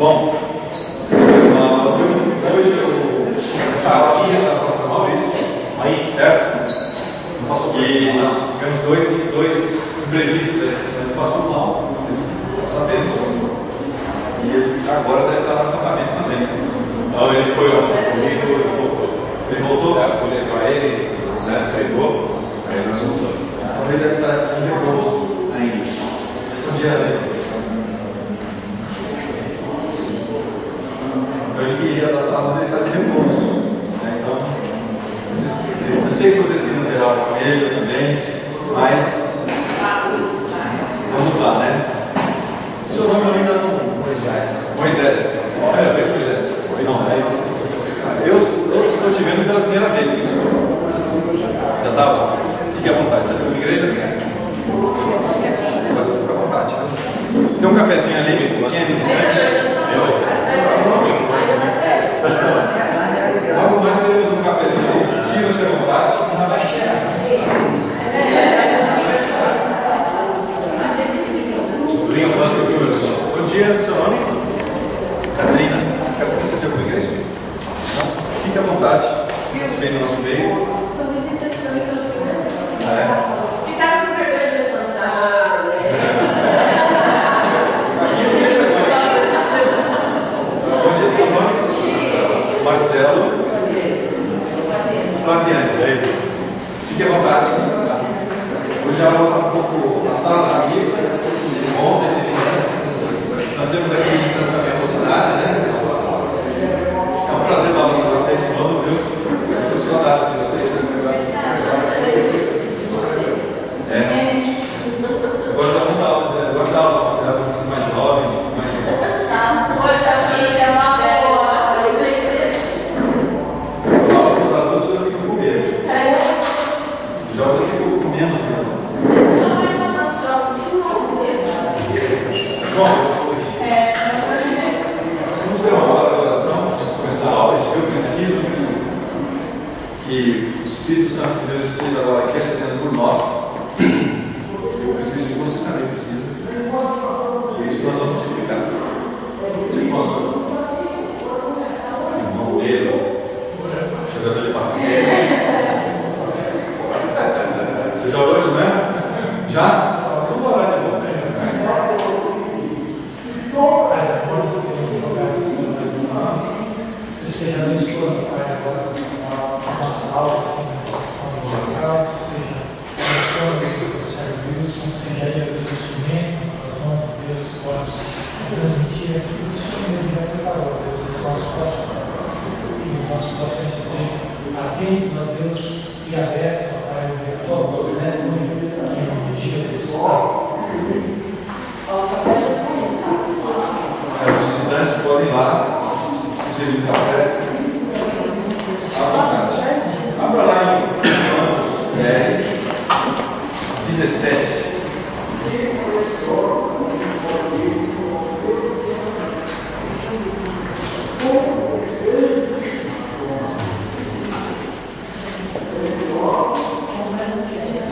Bom, hoje essa aula aqui é da pastor Maurício, aí, certo? E tivemos dois imprevistos essa semana que passou mal, vocês estão sabendo. E ele agora deve estar no acampamento também. Não, ele foi comigo e voltou. Ele voltou? Eu fui levar ele, né? Pegou, aí nós voltamos. Então ele deve estar em repouso ainda. Esse dia então ele queria das aulas, ele está de repouso. Né? Então, eu sei que vocês queriam ter aula com ele também, mas vamos lá, né? Seu nome ainda não. Moisés. Primeira vez, Moisés? Não, eu estou te vendo pela primeira vez, desculpa. Já estava? Fique à vontade, você está na igreja? Pode ficar à vontade. Tem um cafezinho ali, quem é visitante? Logo nós teremos um cafezinho ali, estira-se à vontade. Bom dia, seu nome? Catrina. Catrina, você já foi à igreja? Não? Fique à vontade, se vem no nosso meio. São visitantes da minha cultura. É. Ficar super grande de levantar. Bom dia, seu nome? Marcelo. Flaviane. Fique à vontade. Hoje a aula está um pouco na sala aqui. Ontem, nós temos aqui visitando também a mocidade, né? É um prazer falar com vocês de novo, viu? Estou com saudade de vocês. Eu gosto da aula, eu gosto da aula da mocidade, porque você é mais jovem, mais. Hoje aqui é uma boa. Eu falo com os adultos, eu fico com medo. Os jovens eu fico com menos medo. São mais ou menos jogos que nós temos. Bom, vamos ter uma hora de oração antes de começar a aula. Eu preciso que o Espírito Santo de Deus esteja agora intercedendo por nós. Eu preciso de vocês também, precisam. E é isso que nós vamos suplicar. Que nosso irmão Pedro, jogador de paciência. Você já orou, não é? Já? Vamos orar de novo. Seja abençoando, Pai, agora a nossa aula aqui na questão do local, seja abençoando o servo Wilson, seja ele o instrumento, as mãos de Deus possam transmitir aquilo que o Senhor já preparou, Deus, os nossos corações, e os nossos corações estejam atentos a Deus e abertos, Pai, a tua voz nesta manhã, em nome de Jesus. Os visitantes podem ir lá. Se servir um café, à vontade. Abra lá em Romanos 10, 17.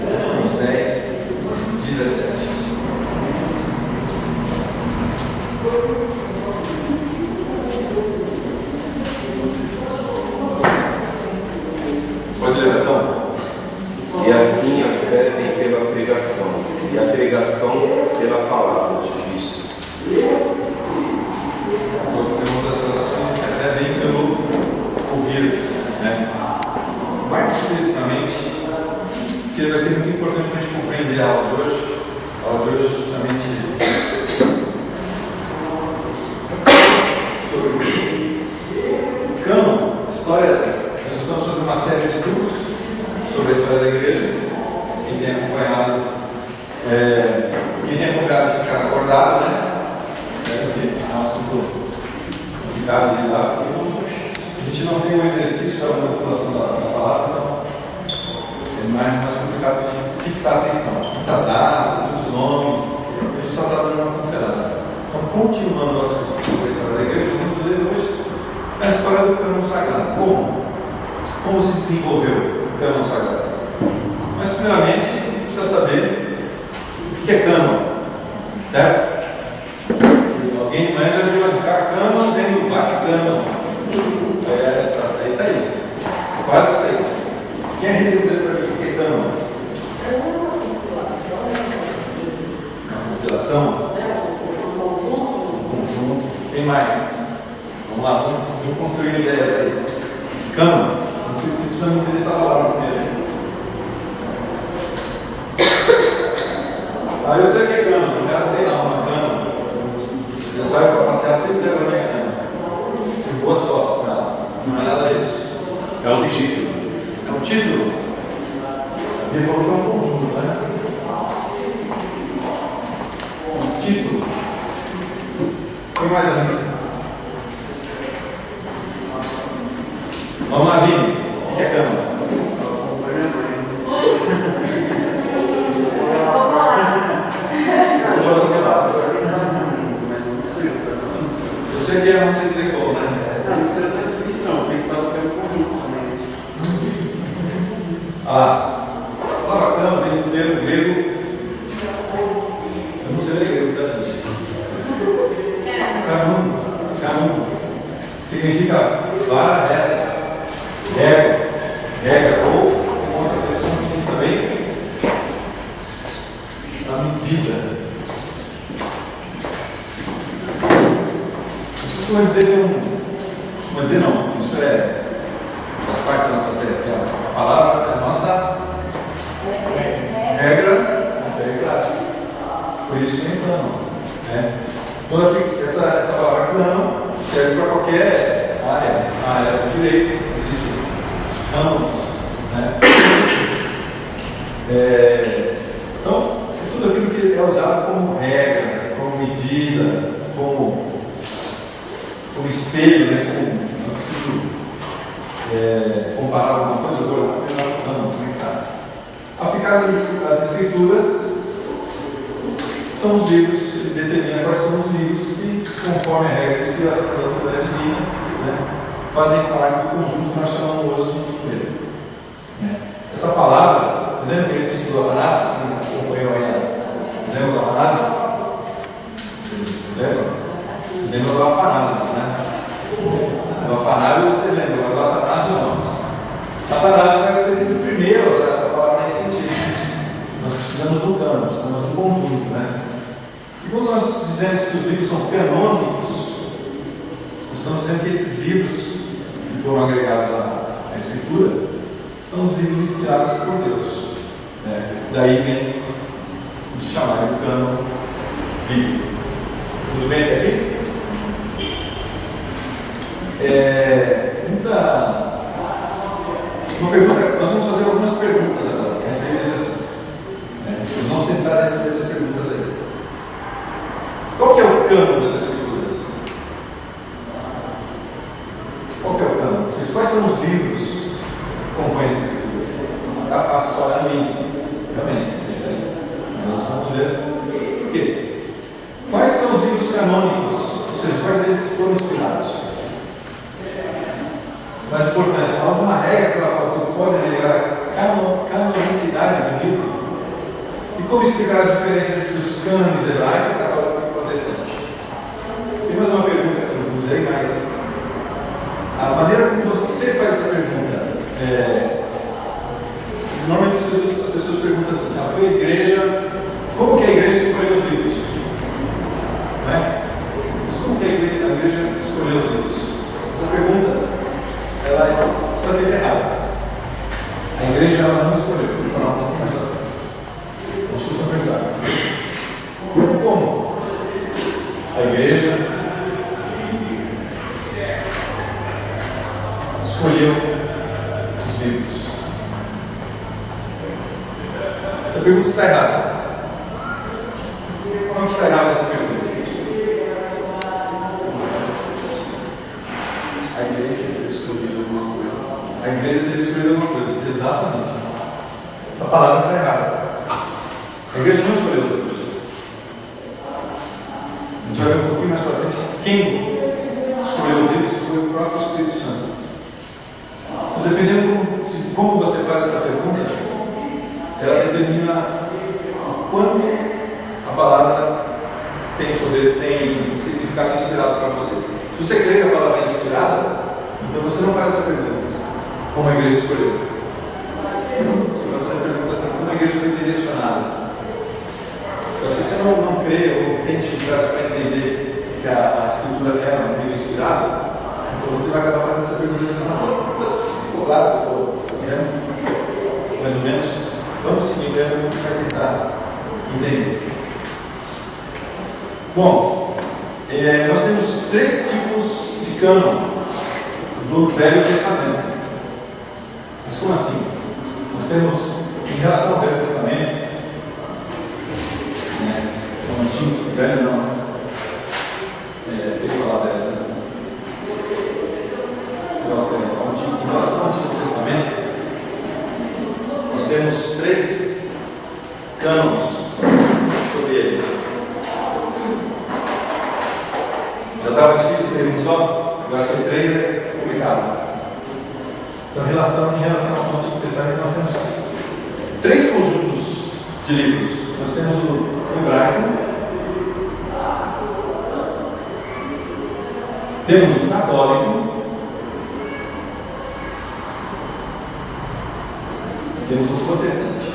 Romanos 10, 17. Pode ler, então. E assim a fé vem pela pregação, e a pregação pela palavra de Cristo. Vou fazer uma das traduções que até vem pelo ouvir, né? Mais explicitamente, que vai ser muito importante para a gente compreender a aula de hoje. A aula de hoje é justamente sobre o cânon, história. Nós estamos fazendo uma série de estudos sobre a história da igreja. Quem tem acompanhado, quem tem acompanhado ficar acordado, né? É um assunto complicado de lidar. A gente não tem um exercício da manipulação da palavra, então é mais complicado de fixar a atenção. Muitas datas, muitos nomes, a gente só está dando uma pincelada. Então, continuando o assunto sobre a história da igreja, vamos ler hoje a história do cânon sagrado. Como se desenvolveu o cânon sagrado? Mas, primeiramente, precisa saber o que é cânon, certo? Alguém de manhã já viu a de cano cânon. É isso aí. É quase isso aí. Quem arrisca dizer para mim o que é cânon? Compilação? Conjunto. Tem mais? Vamos lá, vamos construir ideias aí. Cânon. Precisamos entender essa palavra primeiro. Eu sei o que é cânon. Em casa tem lá uma cânon. Eu saio para passear, sempre levo a minha cânon. Tem boas fotos com ela. Não é nada disso. É um título. É um título. Ele falou que é um conjunto, né? Um título. Tem mais a lista. Vamos lá, Vini. O que é cânon? Eu sei que é, não sei dizer como, né? Não sei a definição, eu pensava que era um conjunto também. A palavra cânon vem do termo grego. Eu não sei ler grego, tá, gente? Canon. Significa vara reta, regra, ou, como outra pessoa que diz também, a medida. Costuma dizer não, isso faz parte da nossa fé, que a palavra é a nossa regra, verdade. Por isso que é cânon, né? Então aqui, essa palavra cânon serve para qualquer área, na área do direito, existem os cânonos, né? Então, tudo aquilo que é usado como regra, como medida, como espelho, né? Não preciso comparar alguma coisa, eu vou apenas como é que está. Aplicado às escrituras, são os livros que determinam quais são os livros que, conforme a regra de inspiração da autoridade divina, né, fazem parte do conjunto que nós chamamos hoje de primeiro. Essa palavra, vocês lembram que a gente estudou Atanásio? Quem acompanhou aí? Vocês lembram do Atanásio? Vocês lembram? Lembra do Afanásio, né? Do Afanásio vocês lembram, mas do Atanásio não. Atanásio parece ter sido o primeiro a usar essa palavra nesse sentido. Nós precisamos do cânon, precisamos do conjunto, né? E quando nós dizemos que os livros são canônicos, nós estamos dizendo que esses livros que foram agregados à Escritura são os livros inspirados por Deus. Né? Daí vem de chamar de cânon bíblico. Tudo bem até aqui? Uma pergunta, nós vamos fazer algumas perguntas agora a respeito desse assunto. Nós vamos tentar responder essas perguntas aí. Qual que é o cânon das Escrituras? Qual que é o cânon? Ou seja, quais são os livros que compõem as Escrituras? Não está fácil só olhar no índice. Realmente, é isso aí. Mas nós vamos ver por quê. Quais são os livros canônicos? Ou seja, quais deles foram inspirados? Mais importante, há alguma regra pela qual você pode alegar a canonicidade do livro? E como explicar as diferenças entre os cânones hebraico e católico e protestante? Tem mais uma pergunta que eu não usei, mas a maneira como você faz essa pergunta normalmente as pessoas perguntam assim: foi a igreja, como que a igreja escolheu os livros? Né? Mas como que a igreja escolheu os livros? Essa pergunta ela está errada. A igreja ela não escolheu. Vou falar um pouco mais para frente. A gente costuma perguntar: como a igreja escolheu os livros? Essa pergunta está errada. Como está errada essa pergunta? A igreja teve escolhido alguma coisa. A igreja teve escolhido alguma coisa. Exatamente. Essa palavra está errada. A igreja não escolheu os livros. A gente vai ver um pouquinho mais para frente quem escolheu os livros foi o próprio Espírito Santo. Então, dependendo de como você faz essa pergunta, ela determina o quanto a palavra tem poder, tem significado inspirado para você. Se você crê que a palavra é inspirada, então você não faz essa pergunta. Como a igreja escolheu? Você vai fazer a pergunta assim, como a igreja foi direcionada? Então, se você não crê ou tem dificuldades para entender que a escritura é um livro inspirado, então você vai acabar fazendo essa pergunta dessa maneira. Ficou claro que eu estou dizendo? Mais ou menos. Vamos seguir, a gente vai tentar entender. Bom, nós temos 3 tipos de cânon do Velho Testamento. Mas como assim? Nós temos, em relação ao Velho Testamento, o Antigo, Velho não, tem que falar velho, né? Em relação ao Antigo Testamento, nós temos 3 cânones sobre ele. Já estava difícil ter um só, agora ter 3 é complicado. Então, em relação ao Antigo Testamento, nós temos 3 conjuntos de livros. Nós temos o hebraico, temos o católico, temos o protestante.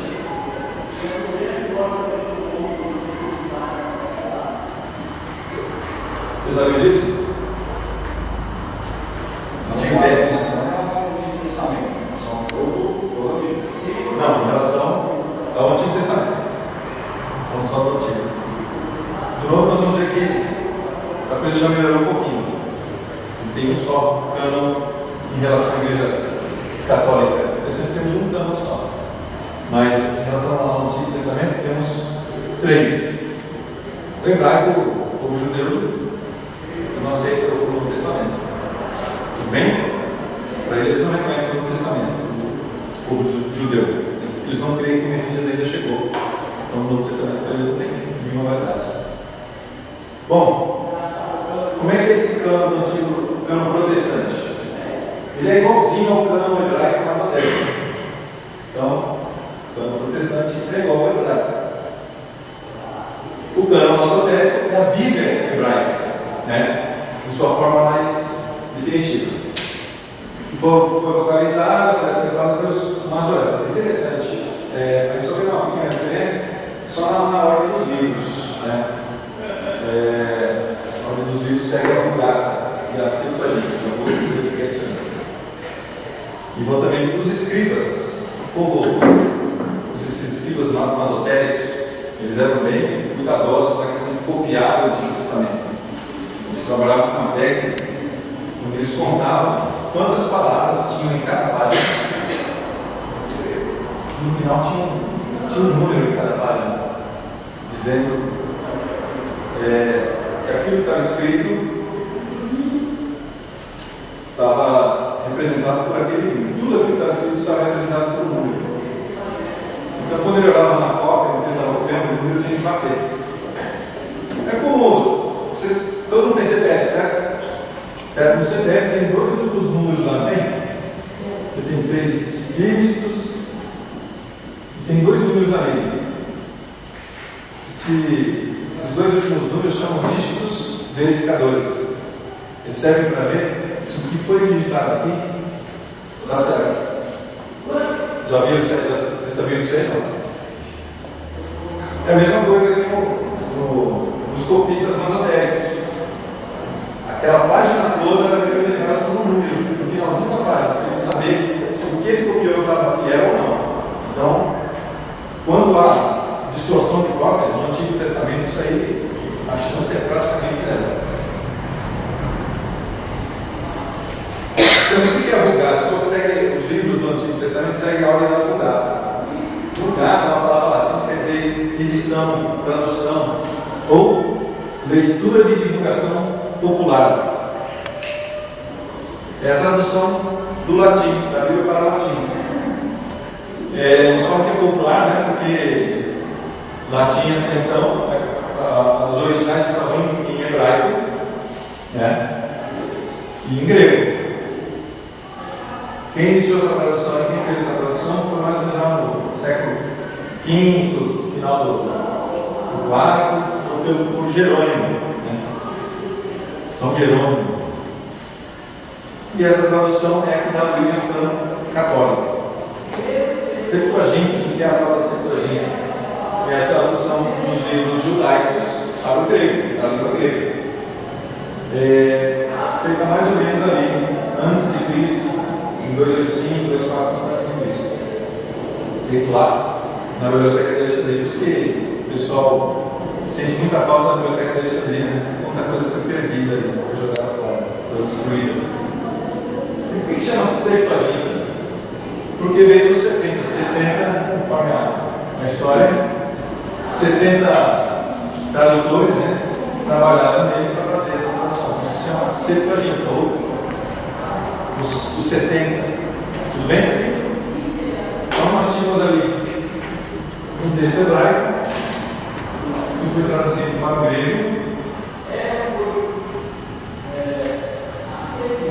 Você sabe disso? Não, em relação ao Antigo Testamento. Não só do Antigo. Do Novo nós vamos ver que a coisa já melhorou um pouquinho. Não tem um só cânon em relação à Igreja Católica. Então sempre temos um cânon só. Mas em relação ao Antigo Testamento temos 3. O hebraico, o povo judeu, não aceita o Novo Testamento. Tudo bem? Para eles não reconhecem o Novo Testamento. O povo judeu. Eles não creem que o Messias ainda chegou. Então o Novo Testamento para eles não tem nenhuma verdade. Bom, como é que é esse cânon do antigo cânon protestante? Ele é igualzinho ao cânon hebraico maçotélico. Então, o cânon protestante é igual ao hebraico. O cânon maçotélico é a Bíblia hebraica, né? Em sua forma mais definitiva. Foi vocalizada, foi acertada pelos masoretas. Interessante. Mas só tem uma pequena diferença, só na ordem dos livros. Né? A ordem dos livros segue a Vulgata e a Septuaginta. Eu vou explicar isso aí. E vou também para os escribas. O povo, esses escribas masotéricos, eles eram bem cuidadosos na questão de copiar o Antigo Testamento. Eles trabalhavam com uma técnica onde eles contavam quantas palavras tinham em cada página. No final tinha um número em cada página, dizendo que aquilo que estava escrito estava representado por aquele número. Tudo aquilo que estava escrito estava representado por um número. Então, quando ele olhava na cópia, ele estava copiando o número, tinha que bater. É como todo mundo tem CPF, certo? No CPF tem 2 últimos números lá, tem? Você tem 3 dígitos e tem 2 números ali. Esses 2 últimos números chamam dígitos verificadores. Eles servem para ver se o que foi digitado aqui está certo. Já viram isso aí? Vocês sabiam disso aí? Não? É a mesma coisa que nos copistas masotéricos. Aquela página toda era representada por um número, no finalzinho da página, para ele saber se o que ele copiou estava fiel ou não. Então, quando há distorção de cópias, no Antigo Testamento, isso aí, a chance é praticamente zero. Então, o que é a Vulgata? Então, os livros do Antigo Testamento seguem a ordem da Vulgata. Vulgata é uma palavra latina que quer dizer edição, tradução ou leitura de divulgação popular. É a tradução do latim, da Bíblia para o latim. Eles falam que é popular, né? Porque latim até então, os originais estavam em hebraico, né? E em grego. Quem iniciou essa tradução e quem fez essa tradução foi mais ou menos já no século V, final do IV, foi por Jerônimo. São Jerônimo. e essa tradução é a que dá origem ao cano católico. Septuaginta, o que é a tal da Septuaginta? É a tradução dos livros judaicos para o grego, para a língua grega. Feita mais ou menos ali, antes de Cristo, em 285, 245 a.C. Feito lá na Biblioteca de Alexandria. Por isso que o pessoal sente muita falta da Biblioteca de Alexandria, né? Muita coisa foi perdida ali, foi jogada fora, foi destruída. E por que chama Septuaginta? Porque veio dos 70, conforme a história, 70 tradutores, né, trabalharam nele para fazer essa tradução. Isso se chama Septuaginta, ou os 70. Tudo bem aqui? Então nós tínhamos ali um texto hebraico, que foi traduzido para o grego,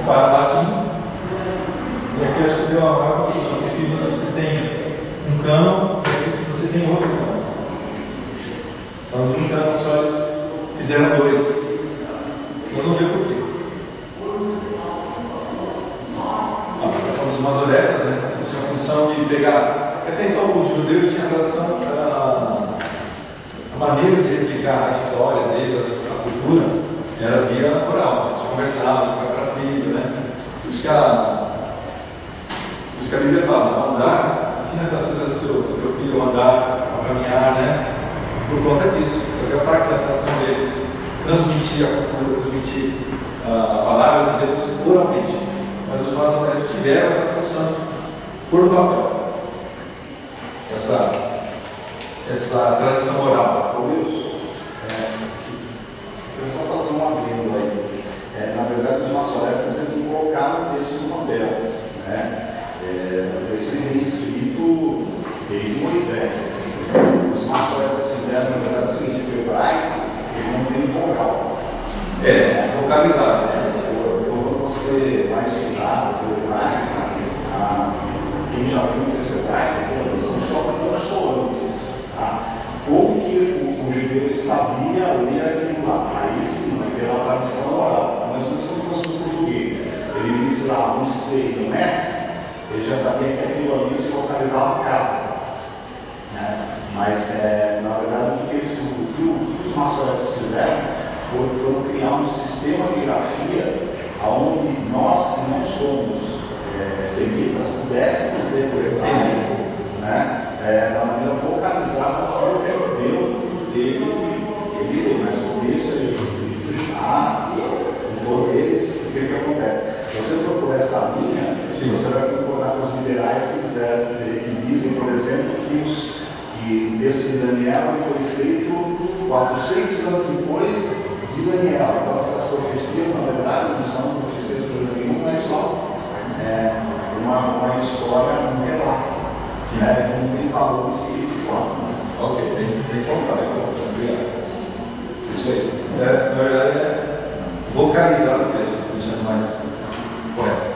para o latim. E aqui acho que deu uma maior confusão, porque você tem um cânon e aqui você tem outro cânon. Então, de um cânon só eles fizeram dois. Nós vamos ver por quê. Falando dos masoretas, né? Eles tinham a função de pegar. Até então o judeu tinha a relação, a maneira de replicar a história deles, a cultura, era via oral. Eles conversavam, para filho, né? Por isso que a Bíblia fala, andar, ensina essas coisas ao teu filho, andar, a caminhar, né? Por conta disso, fazer parte da tradição deles, transmitir a cultura, transmitir a palavra de Deus oralmente. Mas os masoretas tiveram essa função por papel, essa tradição oral. Eu só fazer um adendo aí. Na verdade, os maçoretas eles não colocaram o texto no papel, né? O texto vem escrito desde Moisés. Os maçoretas fizeram, na verdade, o seguinte: o hebraico ele não tem vogal. Vocalizado. Quando você vai estudar o hebraico, quem já viu o texto hebraico, são só consoantes. Tá? Como que o judeu ele sabia ler aquilo lá? Aí sim, pela tradição oral. Mas não como se fosse o português. Ele disse lá no C e no S, ele já sabia que aquilo ali se localizava em casa. Né? Mas, na verdade, o que os maçoretas fizeram foram criar um sistema de grafia onde nós, que não somos semitas, pudéssemos ler o hebraico, né? Da maneira vocalizada que o judeu ele lê, mas o texto ele é escrito já, e for eles, o que acontece? Se você for por essa linha, você vai concordar com os liberais que dizem, por exemplo, que o texto de Daniel foi escrito 400 anos depois de Daniel. Então, as profecias, na verdade, não são profecias por nenhum, mas só uma história, um relato. Não tem valor espiritual. Ok, tem que contar, isso aí. Na verdade, é vocalizar o texto, deixando mais correto.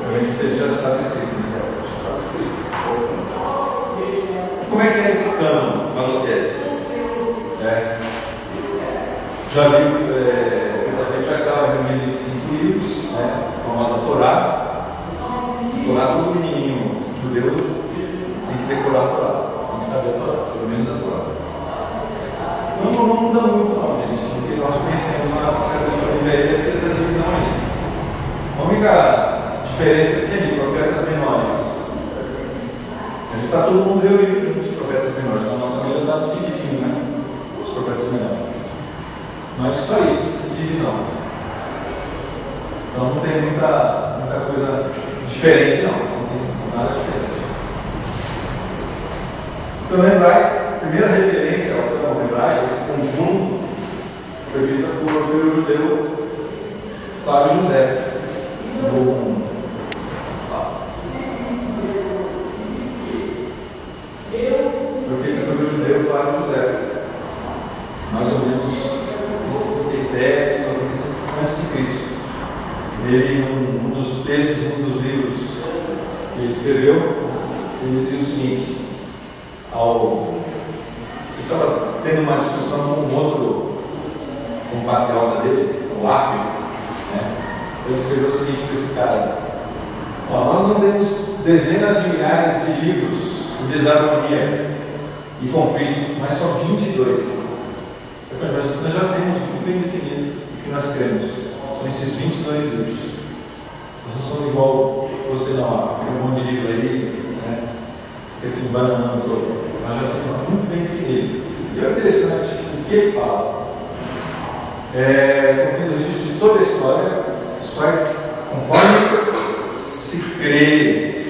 Realmente o texto já estava escrito, né? Já estava escrito. Como é que é esse cânon masorético? Já viu, a gente já estava reunindo em 5 livros, né? A famosa Torá. Torá, todo menininho judeu tem que decorar a Torá, tem que saber a Torá, pelo menos a Torá. Não muda muito não, gente, porque nós conhecemos uma certa história velha essa divisão aí. A única diferença que tem profetas menores. A gente está todo mundo reunido junto com os profetas menores, na nossa mesa está divididinho, né? Os profetas menores. Mas só isso, divisão. Então não tem muita coisa diferente não tem nada diferente. Então, hebraico, a primeira referência ao cânon hebraico, esse conjunto, foi feita pelo judeu Flávio José. Foi feita pelo judeu Flávio José. Mais ou menos 97, 95 antes de Cristo. Ele, um dos textos, um dos livros que ele escreveu, ele dizia o seguinte: ele estava tendo uma discussão com um outro compatriota dele, o Ápio, né? ele escreveu o seguinte para esse cara: ó, nós não temos dezenas de milhares de livros em desarmonia e conflito, mas só 22. Nós já temos muito bem definido o que nós queremos. São esses 22 livros. Nós não somos igual você não, tem um monte de livro aí, né? Esse bananão todo. Nós já estamos muito bem definido. E é interessante o que ele fala. Contendo o registro de toda a história, os quais, conforme se crê,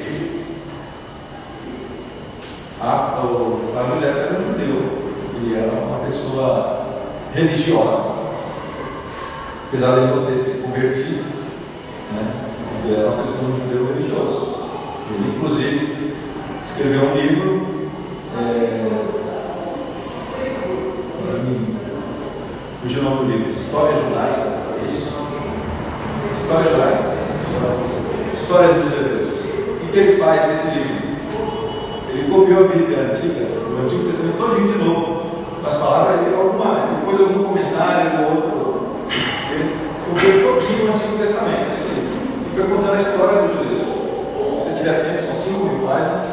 José era um judeu, ele era uma pessoa religiosa, apesar de ele não ter se convertido, né? Ele era uma pessoa, um judeu religioso. Ele, inclusive, escreveu um livro, fugiu o nome do livro, Histórias Judaicas, é isso? Histórias Judaicas, Histórias dos Judeus. O que ele faz nesse livro? Ele copiou a Bíblia antiga, o Antigo Testamento todinho de novo, com as palavras dele, depois algum comentário ou outro. Ele copiou todinho o Antigo Testamento, esse livro, e foi contando a história dos judeus. Se você tiver tempo, são 5.000 páginas,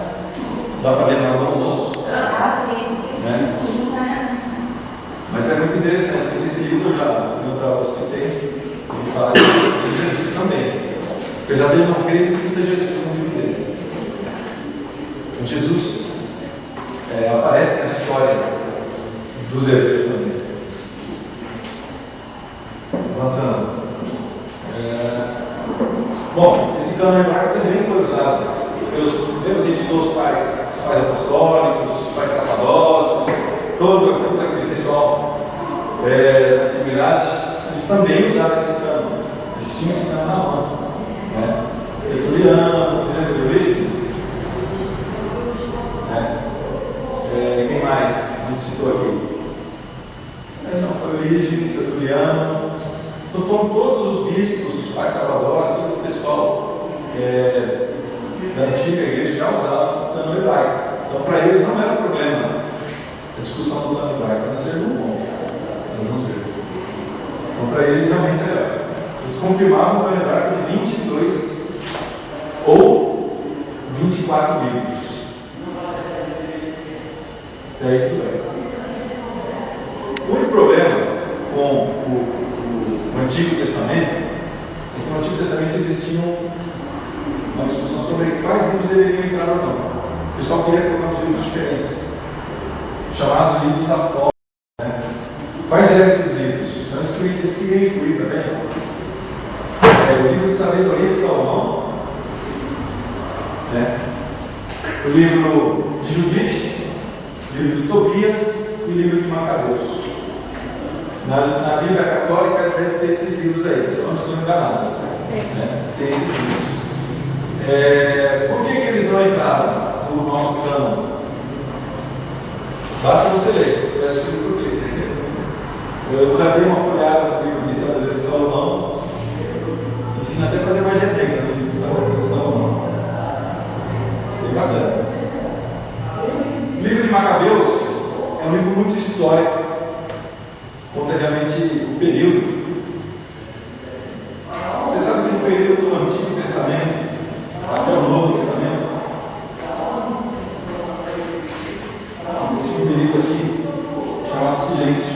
dá para ler na hora do almoço. Né? Mas é muito interessante, nesse livro eu citei, ele fala de Jesus também. Apesar dele não crer, ele cita Jesus no livro dele. Então, Jesus aparece na história dos hebreus também. Avançando. Bom, esse cânon hebraico também foi usado pelos dos pais apostólicos, pais capadócios, todo aquele pessoal da antiguidade, eles também usaram esse cânon. Eles tinham esse cânon na mão. Né? Tertuliano, você lembra de Orígenes? Quem mais nos citou aqui? Foi Orígenes, Tertuliano. Então, todos os bispos, os pais capadócios, todo o pessoal da antiga igreja já usavam o cânon hebraico. Então, para eles não era problema a discussão do cânon hebraico, mas ser um bom. Nós vamos ver. Então, para eles realmente era. Eles confirmavam o cânon hebraico de 22 ou 24 livros. Daí tudo bem. O único problema com o Antigo Testamento é que no Antigo Testamento existia uma discussão sobre quais livros deveriam entrar ou não. O pessoal queria colocar uns livros diferentes, chamados livros apócrifos. Né? Quais eram esses livros? Então, eles queriam incluir também o livro de Sabedoria de Salomão, né? O livro de Judite, o livro de Tobias e o livro de Macabeus. Na Bíblia Católica deve ter esses livros aí, se eu não estou enganado. Né? Tem esses livros. Por que eles não entraram no nosso cânon? Basta você ler, você vai descobrir por quê. Eu já dei uma folhada no livro de Sabedoria de Salomão, ensina até a fazer magia negra no livro de Sabedoria de Salomão. Isso é bem bacana. O livro de Macabeus é um livro muito histórico, conta realmente o período. Você sabe que no período do Antigo Testamento até o Novo Testamento existe um período aqui chamado silêncio.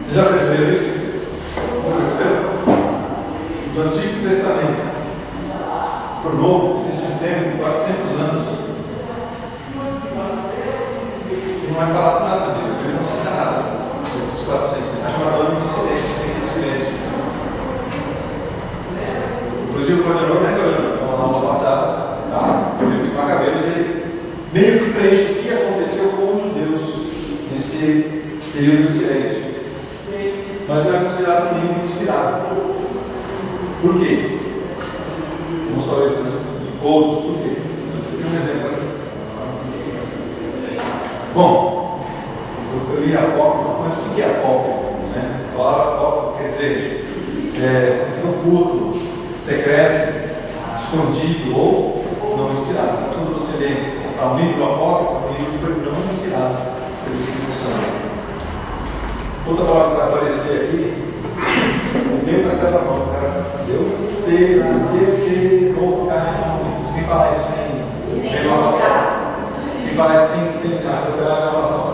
Você já percebeu isso? Não percebeu? Do Antigo Testamento para o Novo existe um tempo de 400 anos que não vai falar nada dele, ele não cita nada desses 400. Ele está chamado ano de silêncio, tempo de silêncio. Inclusive o coordenador, né, na aula passada, no livro de Macabeus, ele meio que preenche o que aconteceu com os judeus nesse período de silêncio. Mas não é considerado um livro inspirado. Por quê? Vamos só ver outros por quê. Vou dar um exemplo aqui. Bom, eu li apócrifo, mas o que é apócrifo? Né? A palavra apócrifo quer dizer oculto, secreto, escondido ou não inspirado. Então, quando você lê um livro apócrifo, um livro foi não inspirado pelo Espírito Santo. Outra palavra que vai aparecer aqui Deu para cada mão, o cara consegui falar isso sem gravação. Quem fala isso sem gravação.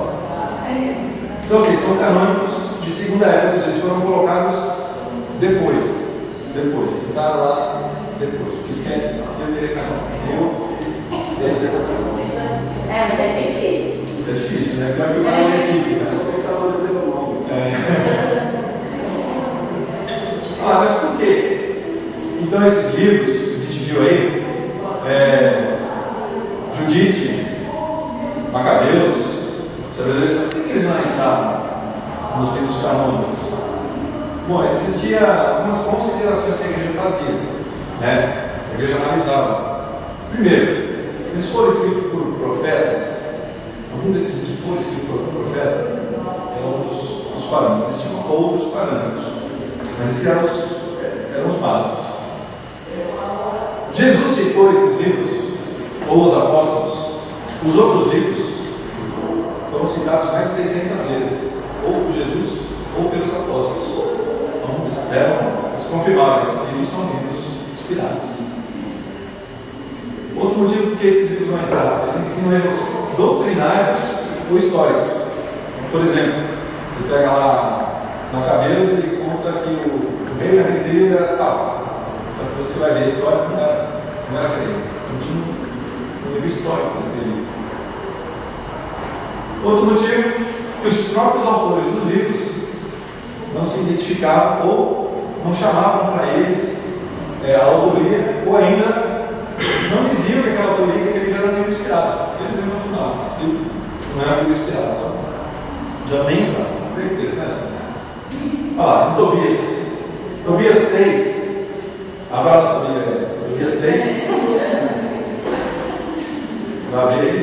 São o quê? São canônicos de segunda época, ou seja, eles foram colocados depois. Entraram lá depois. Por isso que eu teria canônico. Mas é difícil. Isso é difícil, né? Pior que eu falei a equipe, né? Só pensava no teu nome. Mas por quê? Então esses livros que a gente viu aí, Judite, Macabeus, Sabedoria, por que eles não entraram nos livros canônicos? Bom, existiam algumas considerações que a igreja fazia, né? A igreja analisava. Primeiro, eles foram escritos por profetas. Algum desses livros foram escritos por profeta? É um dos parâmetros. Existiam outros parâmetros, mas esses eram os básicos. Jesus citou esses livros, ou os apóstolos. Os outros livros foram citados mais de 600 vezes, ou por Jesus ou pelos apóstolos. Então, eles confirmaram que esses livros são livros inspirados. Outro motivo por que esses livros vão entrar, eles ensinam erros doutrinários ou históricos. Por exemplo, você pega lá Macabeus, ele conta que o rei naquele período era tal. Só que você vai ver a história, não era aquele. Não tinha um livro histórico naquele livro. Outro motivo, que os próprios autores dos livros não se identificavam ou não chamavam para eles a autoria, ou ainda não diziam que aquela autoria, que aquele livro era um livro inspirado. Eles viram no final, esse livro não era um livro inspirado. Então, já nem entra, bem interessante. Olha lá, em Tobias 6, abra a sua Bíblia, Tobias 6, vai ver aí,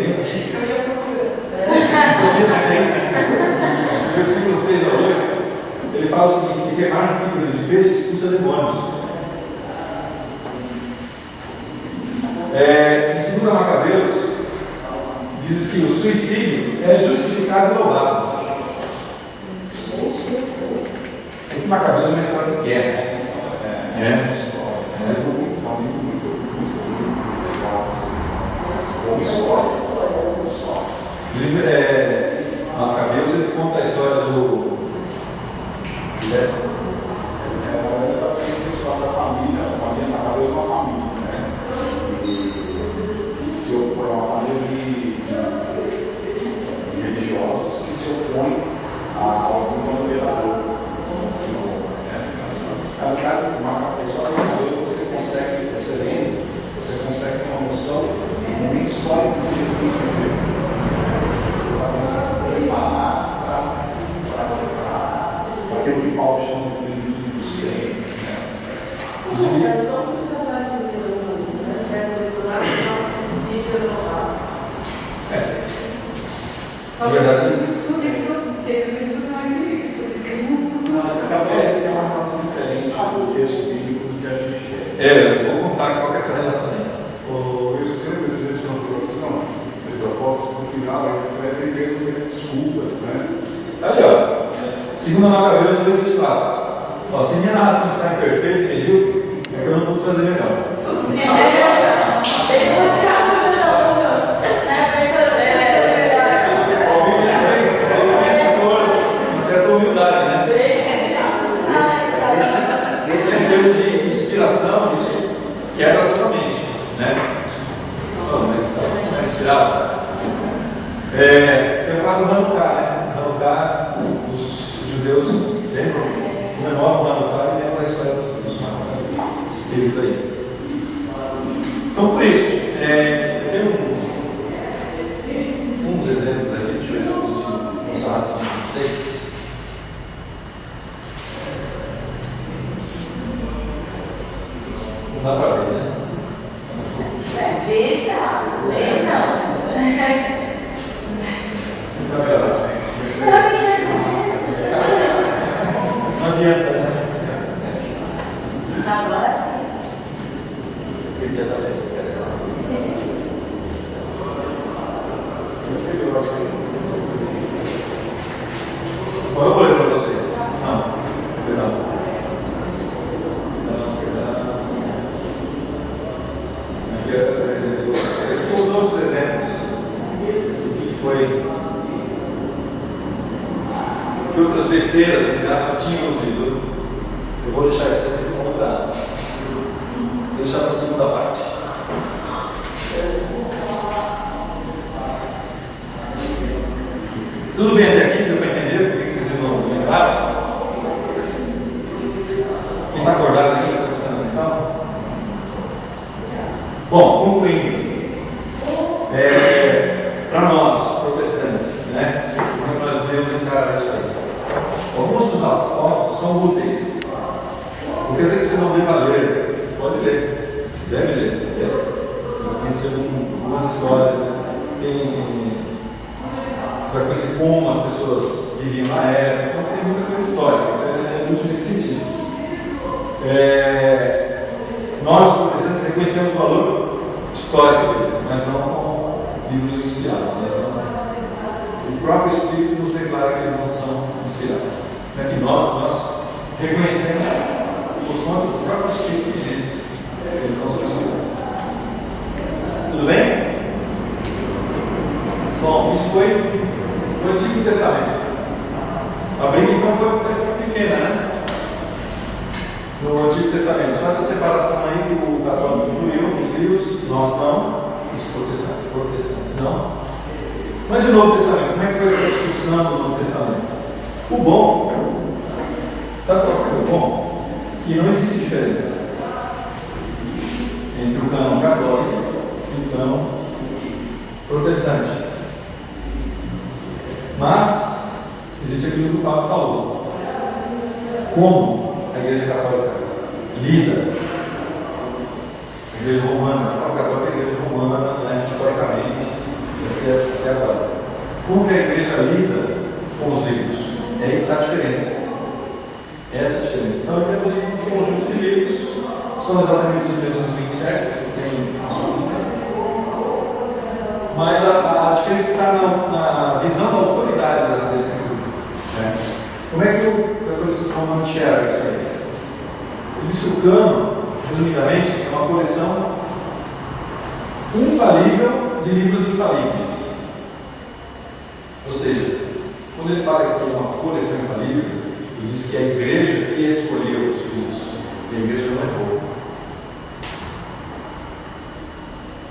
Tobias 6, versículo 6 a 8, ele fala o seguinte: que queimar fibra de peixe expulsa demônios. Em 2 Macabeus, diz que o suicídio é justificado e louvado. Em Macabeus é uma história de guerra. Macabeus, ele conta a história do. É basicamente a história da família. A família Macabeus é uma família, né? E se opõe a uma família de religiosos que se opõem a algum imperador. Só que você lendo, você consegue ter uma noção do momento histórico que Jesus viveu. Exatamente se preparar para aquilo que Paulo chama de período dos tempos. Todos os trabalhos humanos, suicídio Na verdade, Estudo esse livro, por isso Cada um tem uma relação diferente do texto bíblico do que a gente quer. eu vou contar qual que é essa relação aí. Eu escrevo esse livro de transformação, esse apóstolo, no final, eles devem mesmo desculpas, né? Ali, ó. 2 Macabeus 2:24. Ó, se minha narração está imperfeita e medíocre, é que eu não pude fazer melhor. Uma certa humildade, né? Isso em termos de inspiração, isso quebra totalmente, né? Mas está inspirado. Eu falo do Hanukkah, né? Hanukkah, os judeus lembram, comemoram o Hanukkah e lembram a história dos Macabeus, esse período aí. Então, por isso, eu tenho uns exemplos aqui, deixa eu ver se eu consigo mostrar rapidinho para vocês. Não dá para ver, né? Veja, lê não. Não adianta, né? Agora sim. Queria estar lendo. Bom, eu vou ler para vocês. Não, não. mas tinha os livros. Eu vou deixar isso para você encontrar. Vou deixar para a segunda parte. Tudo bem até aqui? Deu para entender por que vocês não lembraram? Quem está acordado aí, está prestando atenção? Bom, concluindo. Para nós, protestantes, né? Como nós devemos encarar isso aí? Alguns dos autores são úteis. Não quer dizer que você não deva ler. Pode ler. Deve ler. Você vai conhecer algumas histórias. Né? Você vai conhecer como as pessoas viviam na época. Então, tem muita coisa histórica. Isso é útil nesse sentido. Nós, protestantes, reconhecemos o valor histórico deles, mas não com livros inspirados. O próprio Espírito nos declara que eles não são inspirados. É que nós reconhecemos por conta do próprio Espírito que diz que eles não são inspirados. Tudo bem? Bom, isso foi o Antigo Testamento. A briga então foi pequena, né? No Antigo Testamento, só essa separação aí que o católico incluiu nos livros, nós não, os protestantes não. Mas o Novo Testamento, como é que foi essa discussão do Novo Testamento? O bom, sabe qual foi o bom? Que não existe diferença entre o cânon católico e o cânon protestante. Mas existe aquilo que o Fábio falou. Como a Igreja Católica lida, a Igreja Romana, eu falo católica, a Igreja Romana, né, historicamente, até agora. Como que a Igreja lida com os livros? É aí que está a diferença. Essa é a diferença. Então, temos um conjunto de livros, são exatamente os mesmos 27 que você tem na sua vida, mas a diferença está na visão da autoridade da Escritura. Né? Como é que o catolicismo romano enxerga isso aí? Ele diz que o cânon, resumidamente, é uma coleção infalível de livros infalíveis. Ou seja, quando ele fala que é uma coleção infalível, ele diz que a igreja escolheu os livros. E a igreja não é boa.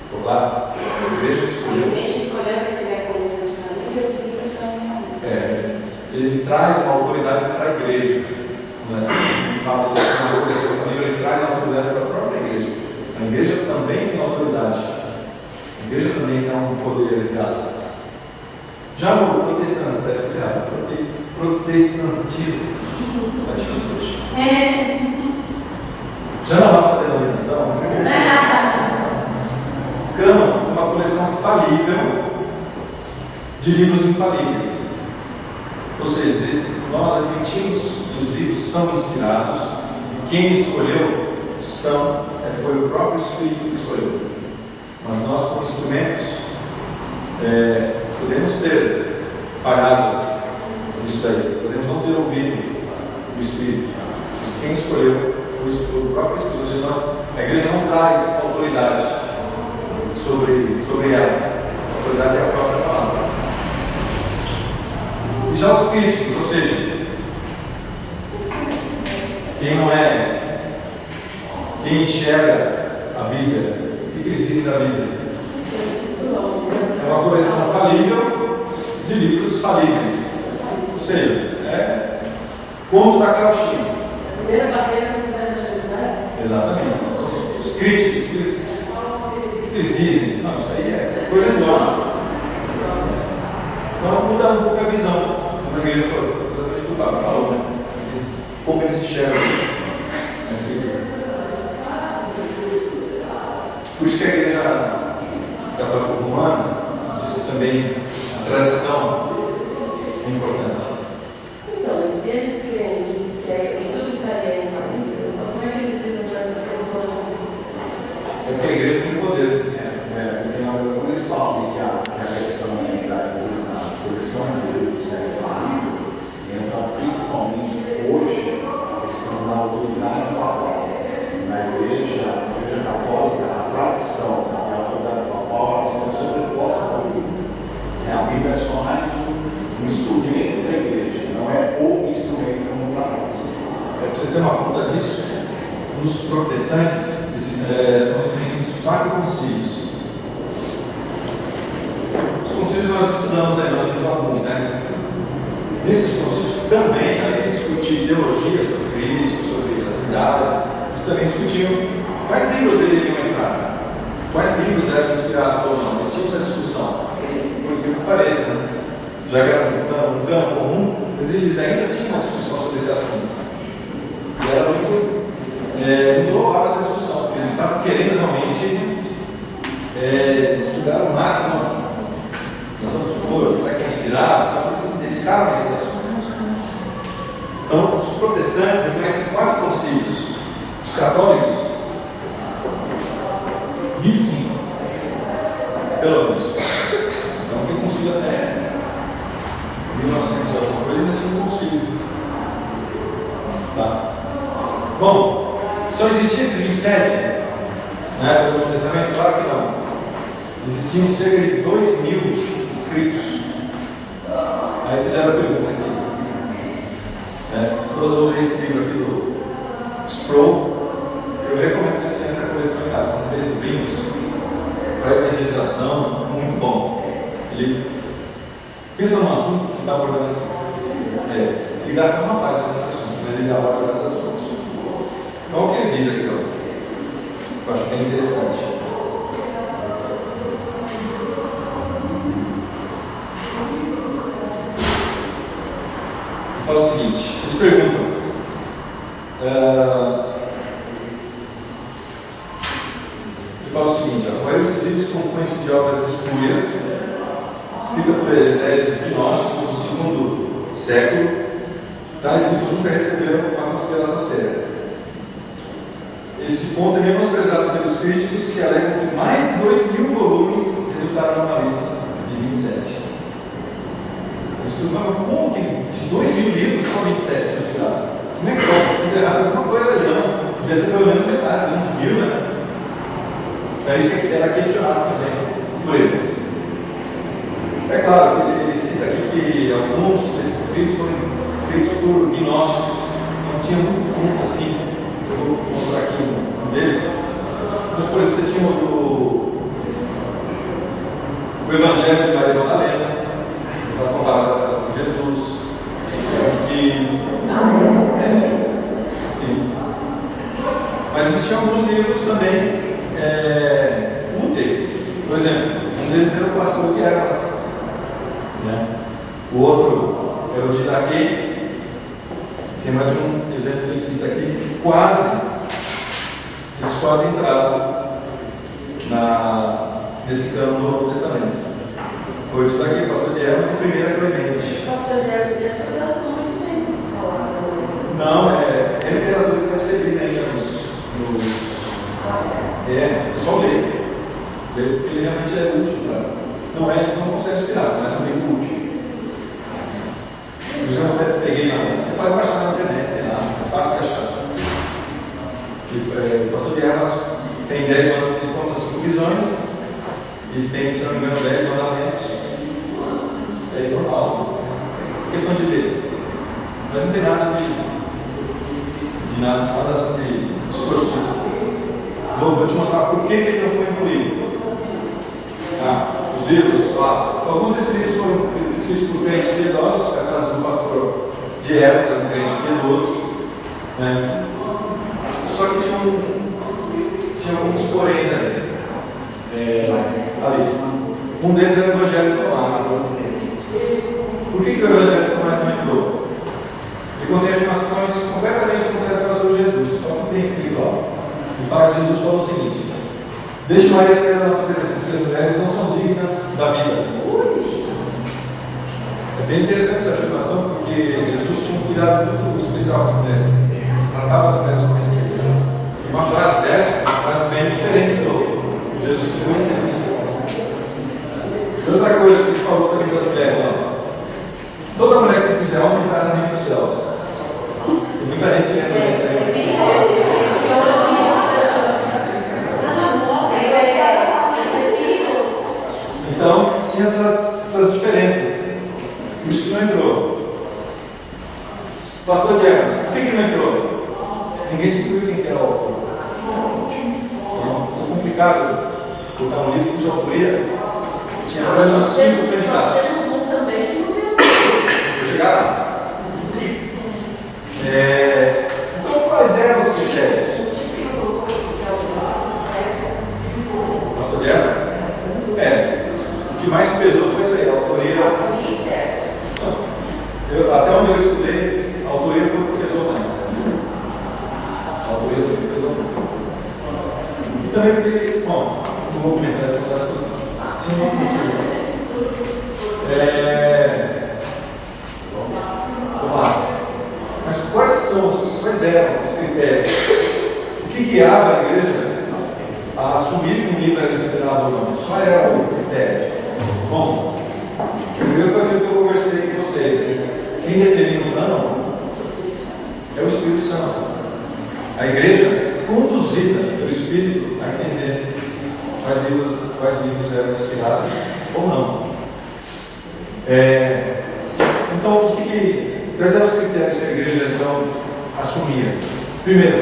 Ficou claro? A igreja escolheu. A igreja escolheu que seria a coleção infalível, os livros são infalíveis. Ele traz uma autoridade para a igreja. Né? Ele fala sobre uma coleção infalível, ele traz a autoridade para a própria igreja. A igreja também tem autoridade. A igreja também tem um poder de asas. Já no protestantismo, é difícil hoje. Já na nossa denominação, cânon é uma coleção falível de livros infalíveis. Ou seja, nós admitimos que os livros são inspirados e quem escolheu foi o próprio Espírito que escolheu. Mas nós, como instrumentos, podemos ter falhado nisso daí, podemos não ter ouvido o Espírito, mas quem escolheu foi o próprio Espírito. Ou seja, a igreja não traz autoridade sobre ela, a autoridade é a própria palavra. E já os críticos, ou seja, quem enxerga a Bíblia, o que eles dizem da Bíblia? É uma coleção falível de livros falíveis. Ou seja, conto da carochinha. A primeira barreira que você vai evangelizar? Exatamente. Os críticos, o que eles dizem? Não, isso aí é coisa enorme. Então muda um pouco a visão da igreja toda. Exatamente o que o Fábio falou, né? Como eles enxergam a Escritura. Por isso que a igreja católica romana diz que também a tradição é importante. Então, se eles creem que tudo estaria infalível, então como é que eles lidam com essas questões? É porque a igreja tem poder de ser. Porque na verdade, quando eles falam que a questão da coleção de livros é infalível, então principalmente hoje, a questão da autoridade papal. Na igreja católica, a tradição você tem uma conta disso, os protestantes são reconhecidos 4 concílios. Os concílios nós estudamos aí, nós temos alguns, né? Nesses concílios também, além de discutir ideologia sobre Cristo, sobre a Trindade, eles também discutiam quais livros deveriam entrar, quais livros eram inspirados ou não. Eles tinham essa discussão, por que pareça, né? Já que era um campo comum, mas eles ainda tinham uma discussão sobre esse assunto. E era muito louvável essa discussão, porque eles estavam querendo realmente estudar o máximo. Nós vamos supor, será que é inspirado? Então eles se dedicaram a esse assunto. Então, os protestantes reconhecem 4 concílios, os católicos, 25, pelo menos. Então, tem concílio até 1900 alguma coisa, ainda tinha um concílio. Tá? Bom, só existiam esses 27, né, pelo Novo Testamento? Claro que não. Existiam cerca de 2.000 escritos. Aí fizeram a pergunta aqui. Eu usei esse livro aqui do Sproul. Eu recomendo que você tenha essa coleção em casa. São 3 livrinhos para evangelização, muito bom. Ele pensa num assunto que está abordando. Ele gasta uma página nesse assunto, mas ele aborda vários assuntos. Então, o que ele diz aqui, eu acho bem interessante. Ele fala o seguinte: eles perguntam. Ele fala o seguinte: a maioria desses livros compõe-se de obras espúrias, escritas por hereges gnósticos do segundo século. Tais livros nunca receberam uma consideração séria. Esse ponto é menosprezado pelos críticos, que alegam que mais de 2.000 volumes resultaram numa lista de 27. Eles perguntavam como que de 2.000 livros só 27 são inspirados? Como é que pode? Se fizer errado alguma coisa ali, não? Devia ter pelo menos metade, uns 1.000, né? É isso que era questionado também por eles. É claro que ele cita aqui que alguns desses escritos foram escritos por gnósticos, não tinha muito trunfo assim. Eu vou mostrar aqui um deles. Mas, por exemplo, você tinha o Evangelho de Maria Madalena, ela contava com Jesus, o filho. Sim. Mas existiam alguns livros também úteis. Por exemplo, um deles era o Pastor de Ermas. O outro era o de Daguet. Tem mais um exemplo que ele cita aqui. Eles quase entraram nesse cano do Novo Testamento. Foi o de Daguet, Pastor de Ermas e 1 Clemente. Pastor de Ermas, ele foi usado por muito tempo esse salário. Não, é literatura que deve ser lida ainda só ler. Porque ele realmente é útil para. Não é, eles não conseguem inspirar, mas é um livro útil. Eu já peguei lá. Você pode baixar na internet, tem lá, é fácil de achar. O Pastor de Ermas tem 10 mandamentos, ele conta 5 visões, e tem, se não me engano, 10 mandamentos. É normal. É questão de ler. Mas não tem nada nada assim de distorcido. Vou te mostrar por que ele não foi incluído. Os livros, alguns desses livros foram escritos por crentes piedosos, é o caso do pastor de Ermas, era um crente piedoso. Né? Só que tinha alguns poréns ali. Um deles era o Evangelho de Tomás. Por que o Evangelho de Tomás não entrou? Ele contém afirmações completamente contraditórias sobre Jesus. Então, não tem escrito lá. Ele fala que Jesus falou o seguinte: deixe Maria ser a nossa bênção, porque as mulheres não são dignas da vida. É bem interessante essa afirmação, porque Jesus tinha um cuidado muito especial com as mulheres. Tratava as mulheres com respeito. E uma frase dessa, uma frase bem diferente do Jesus que conhecemos. E outra coisa que ele falou também das mulheres: toda mulher que se quiser homem traz a mim para os céus. Tem muita gente lendo isso aí. Então, tinha essas diferenças. Por isso que não entrou. Pastor de Ermas, por que não entrou? ninguém descobriu quem que era o autor. Então, ficou complicado colocar um livro cuja autoria tinha pelo menos uns 5 Nós candidatos. temos um também que não tem. Vou chegar lá. Então, quais eram os critérios? Pastor Guerra? O que mais pesou foi isso aí, a autoria. Até onde eu estudei, a autoria foi o que pesou mais. A autoria foi o que pesou mais. E também porque, bom, não vou comentar essa discussão. Vamos lá. Mas quais eram os critérios? O que guiava a igreja a assumir que um livro era inspirado ou não? Qual era o critério? Bom, primeiro foi aquilo que eu conversei com vocês. Quem determina o não é o Espírito Santo. A igreja é conduzida pelo Espírito a entender quais livros eram inspirados ou não. Então, quais eram os critérios que a igreja então assumia? Primeiro,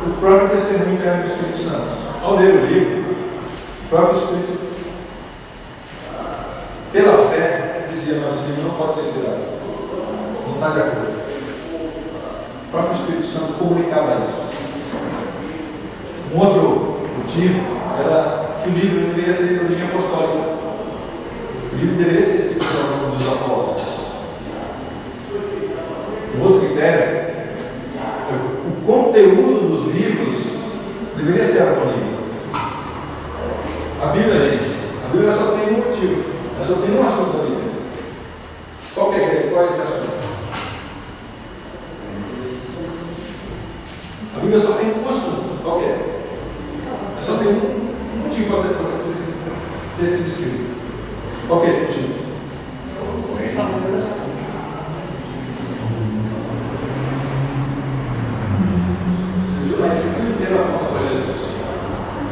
o próprio testemunho era do Espírito Santo. Ao ler o livro, o próprio Espírito, pela fé, dizia: nosso livro não pode ser inspirado. Não está de acordo. O próprio Espírito Santo comunicava isso. Um outro motivo era que o livro deveria ter origem apostólica. O livro deveria ser escrito pelo dos apóstolos. Um outro critério, o conteúdo dos livros deveria ter harmonia. A Bíblia só tem um motivo, ela só tem um assunto da Bíblia. Qual é esse assunto? A Bíblia só tem um assunto. Qual é? Ela só tem um motivo para ter sido escrito. Qual é esse motivo? A Escritura inteira aponta para Jesus.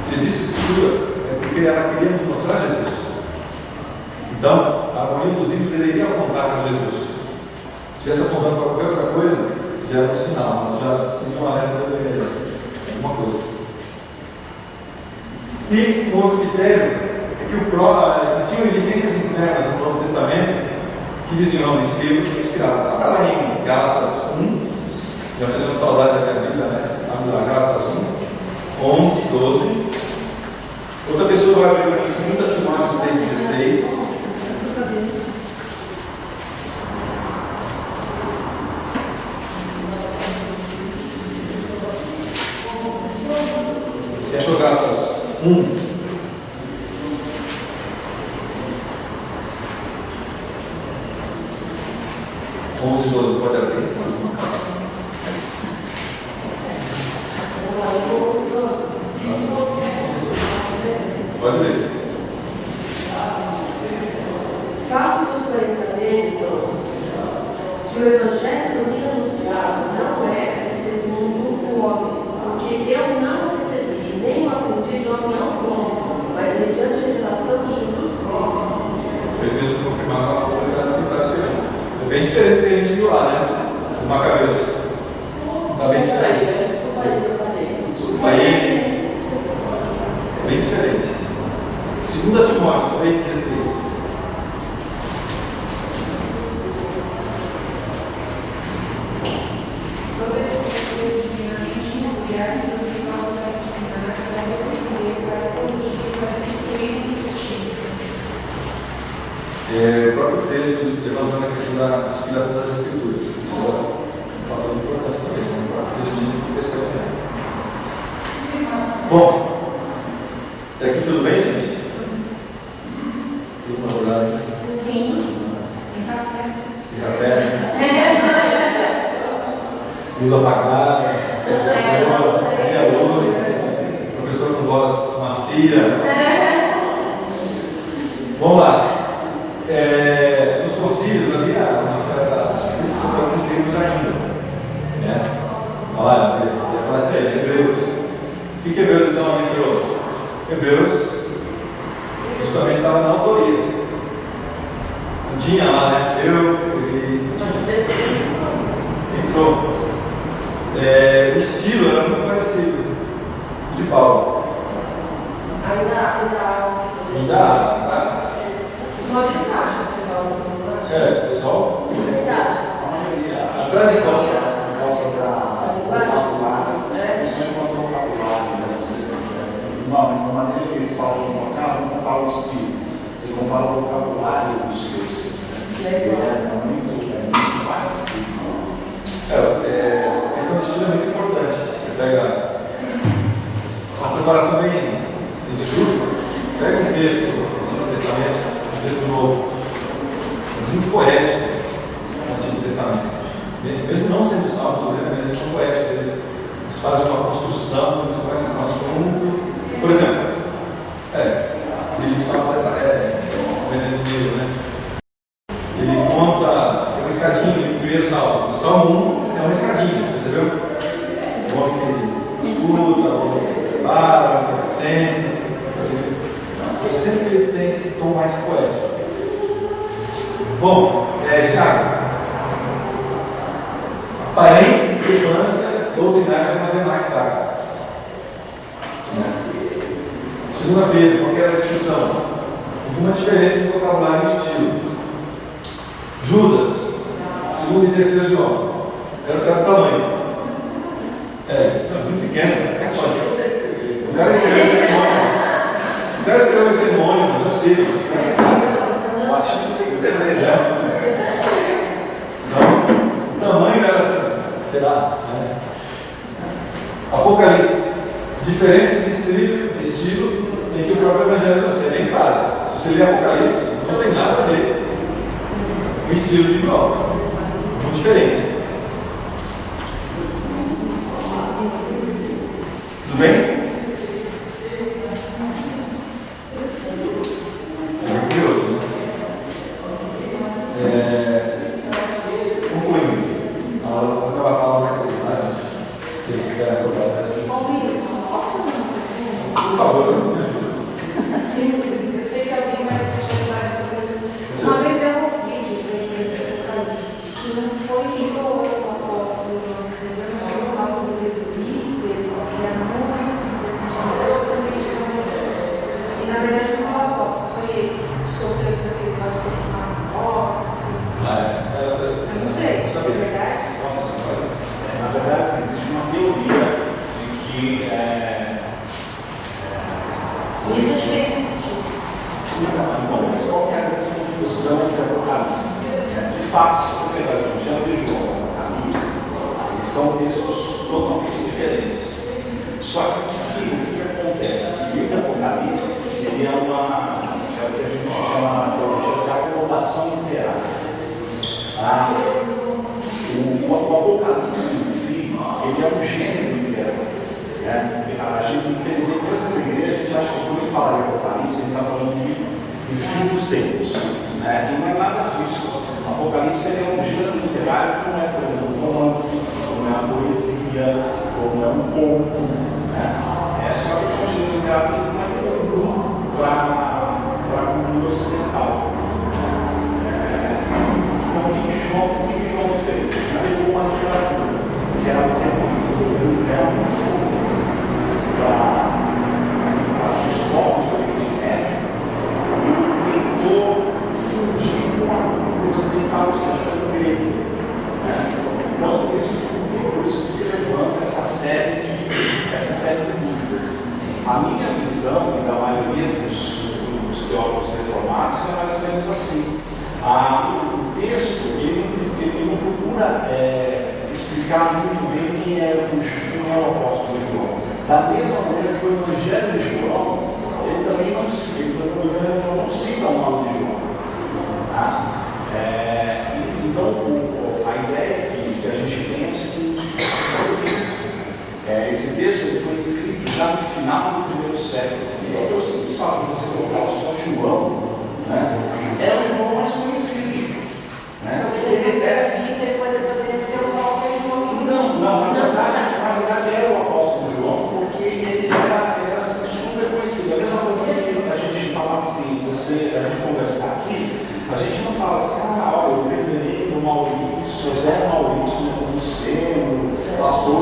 Se existe Escritura, é porque ela queria nos mostrar Jesus. Então, a harmonia dos livros deveria apontar para Jesus. Se estivesse apontando para qualquer outra coisa, já era um sinal, já seria uma leva de alguma coisa. E um outro critério é que existiam evidências internas no Novo Testamento que diziam: não, esse livro foi inspirado. Abra lá em Gálatas 1, já vocês vão saudade da minha Bíblia, né? Abre lá, Gálatas 1, 11, 12. Outra pessoa vai abrir em 2 Timóteo 3,16. Fechou Gálatas 1. Pode abrir. Pode ler. Faço-vos conhecer, irmãos, que o Evangelho do me anunciado não é segundo o homem, porque eu não o recebi, nem o aprendi de homem algum, mas mediante a revelação de Jesus Cristo. Ele mesmo confirmava a autoridade que está escrevendo. É bem diferente do que a gente viu lá, né? Do Macabeus. Está bem diferente. Desculpa aí. É bem diferente. 2 Timóteo 3,16. O próprio texto levantando a questão da inspiração das Escrituras. Isso é um fator importante também, né? O próprio texto de questão. Bom, até aqui tudo bem, gente? Tudo na verdade? Sim. Tem café. Tem café? Luz apagada, meia luz, professor com voz macia. Vamos lá. Nos concílios havia uma certa disputa sobre alguns livros ainda. Né? Olha, você fala assim, Hebreus. O que Hebreus então entrou? Hebreus justamente estava na autoria. Não tinha lá, né? Eu escrevi. Entrou. o estilo era muito parecido de Paulo. Ainda há Ainda há. Maurício acha que É, pessoal. você acha? A tradição. Por causa da vocabulário, principalmente quanto ao vocabulário, né? Uma maneira que eles falam, assim, vamos comparar o estilo. Você compara o vocabulário dos textos. É muito parecido. A questão do estilo é muito importante. Você pega uma preparação bem científica, pega um texto do Antigo Testamento, um texto novo, muito poético no Antigo Testamento. Mesmo não sendo salmos, mas eles são poéticos, eles fazem uma construção, eles conhecem um assunto. Por exemplo, o livro de Salmos é um exemplo mesmo, né? Ele conta, tem uma escadinha no primeiro salmo. O salmo 1 é uma escadinha, percebeu? O homem que escuta, o homem que prepara, o homem que senta. Então sempre tem esse tom mais poético. Bom, Tiago, aparente discrepância doutrinária com as demais cartas. Segunda Pedro, qual era a discussão? Alguma diferença de vocabulário e estilo. Judas, segundo e terceiro João, era o tamanho. Muito pequeno, até pode. O cara escreveu cerimônias. O cara escreveu cerimônias, não é possível. Então, o tamanho era assim, será? Apocalipse, diferenças de estilo em que o próprio Evangelho nos é bem claro. Se você ler Apocalipse, não tem nada a ver com o estilo de João, muito diferente. Tudo bem? É curioso, né? Concluindo. Vou acabar as palavras mais cedo, tá, gente? Se vocês quiserem acordar, por favor, me ajuda. Sim, eu sei que alguém vai questionar essa coisa. Uma vez eu ouvi dizer que não foi João o apóstolo, não foi o Paulo do presbítero, que era muito importante. E na verdade não foi o apóstolo, foi ele que sofreu daquele caso na morte. Eu não sei, é verdade? Na verdade, existe uma teoria de que Isso fez existir. Então, mas qual que é a grande confusão entre Apocalipse? De fato, se você pegar o Evangelho de João e o Apocalipse, eles são textos totalmente diferentes. Só que o que acontece? O livro do Apocalipse, ele é o que a gente chama de acomodação literária. O Apocalipse em si, ele é um gênero literário. A gente, infelizmente, mesmo na igreja, a gente acha que quando ele fala de Apocalipse, ele está falando de fim dos tempos. E não é nada disso. O Apocalipse ele é um gênero literário, como é, por exemplo, um romance, como é a poesia, como é um conto. Só que é um gênero literário que não é comum para a cultura ocidental. Então, o que João fez? Ele pegou uma literatura que era muito comum, para os povos do Oriente Médio, e tentou fundir com a cultura ocidental, ou seja, com o grego. Então, por isso que se levanta essa série de dúvidas. A minha visão, e da maioria dos teólogos reformados, é mais ou menos assim. O texto, ele não procura explicar muito bem quem é o apóstolo João. Da mesma maneira que o Evangelho de João, ele também não cita, o Evangelho de João não cita o nome de João. Então, a ideia que a gente tem é o seguinte: esse texto ele foi escrito já no final do primeiro século. Então, se você colocar só João, é o João mais conhecido. Depois ele poderia ser o qualquer João. Não, na verdade era o apóstolo João, porque ele era assim, super conhecido. A mesma coisa que a gente fala assim, a gente conversar aqui, a gente não fala assim, olha, eu reverendo Maurício, José Maurício Nepomuceno, pastor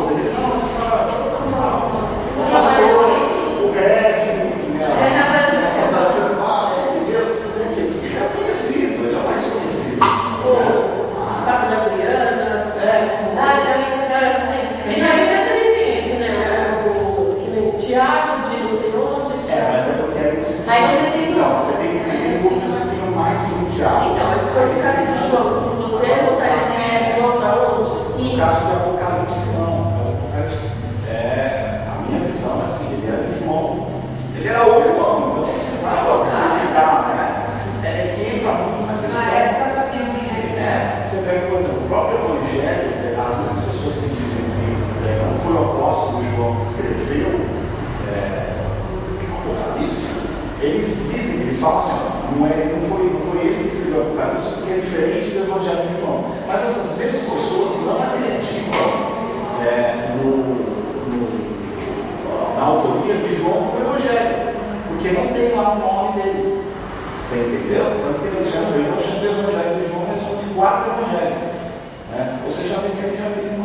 falam assim, não foi ele que escreveu o Apocalipse, porque é diferente do Evangelho de João. Mas essas mesmas pessoas não acreditam na autoria de João do Evangelho, porque não tem lá o nome dele. Você entendeu? Tanto que eles chamam de Evangelho de João, mas são de 4 evangelhos. Ou seja, já vê que ele já tem um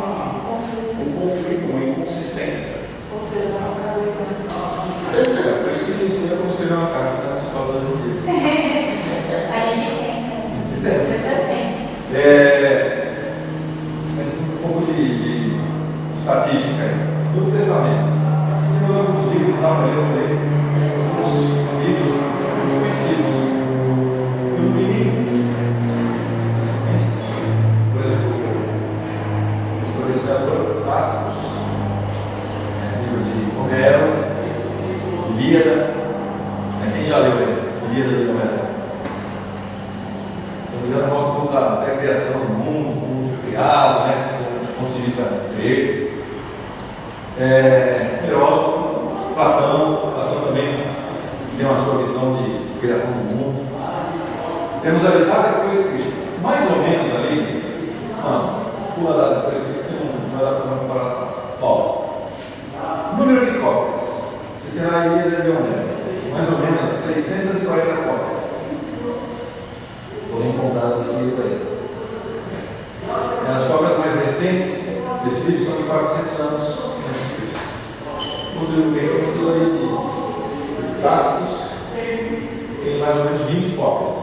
conflito, uma inconsistência. Ou seja, não acabou Por isso que se ensina como escrever uma carta nessa escola da gente. A gente tem. Você tem. Um pouco de estatística aí. No Testamento, tem alguns livros que dá para ler, alguns livros conhecidos. No mínimo, por exemplo, o historiador Tácito, livro de Homero, Ilíada. Quem já leu Ilíada de Homero? Se não me engano, mostra um pouco até a criação do mundo, como o mundo foi criado, do ponto de vista grego. Heródoto, Platão também tem uma sua visão de criação do mundo. Temos ali nada que foi escrito, mais ou menos ali, pula data que foi escrito, não dá para uma comparação. Número de cópias. Você tem a Ilíada de Homero, mais ou menos 640 cópias. Foram encontradas nesse livro aí. As cópias mais recentes desse livro são de 400 anos antes de Cristo. O livro bem conhecido ali de Tácitos tem mais ou menos 20 cópias.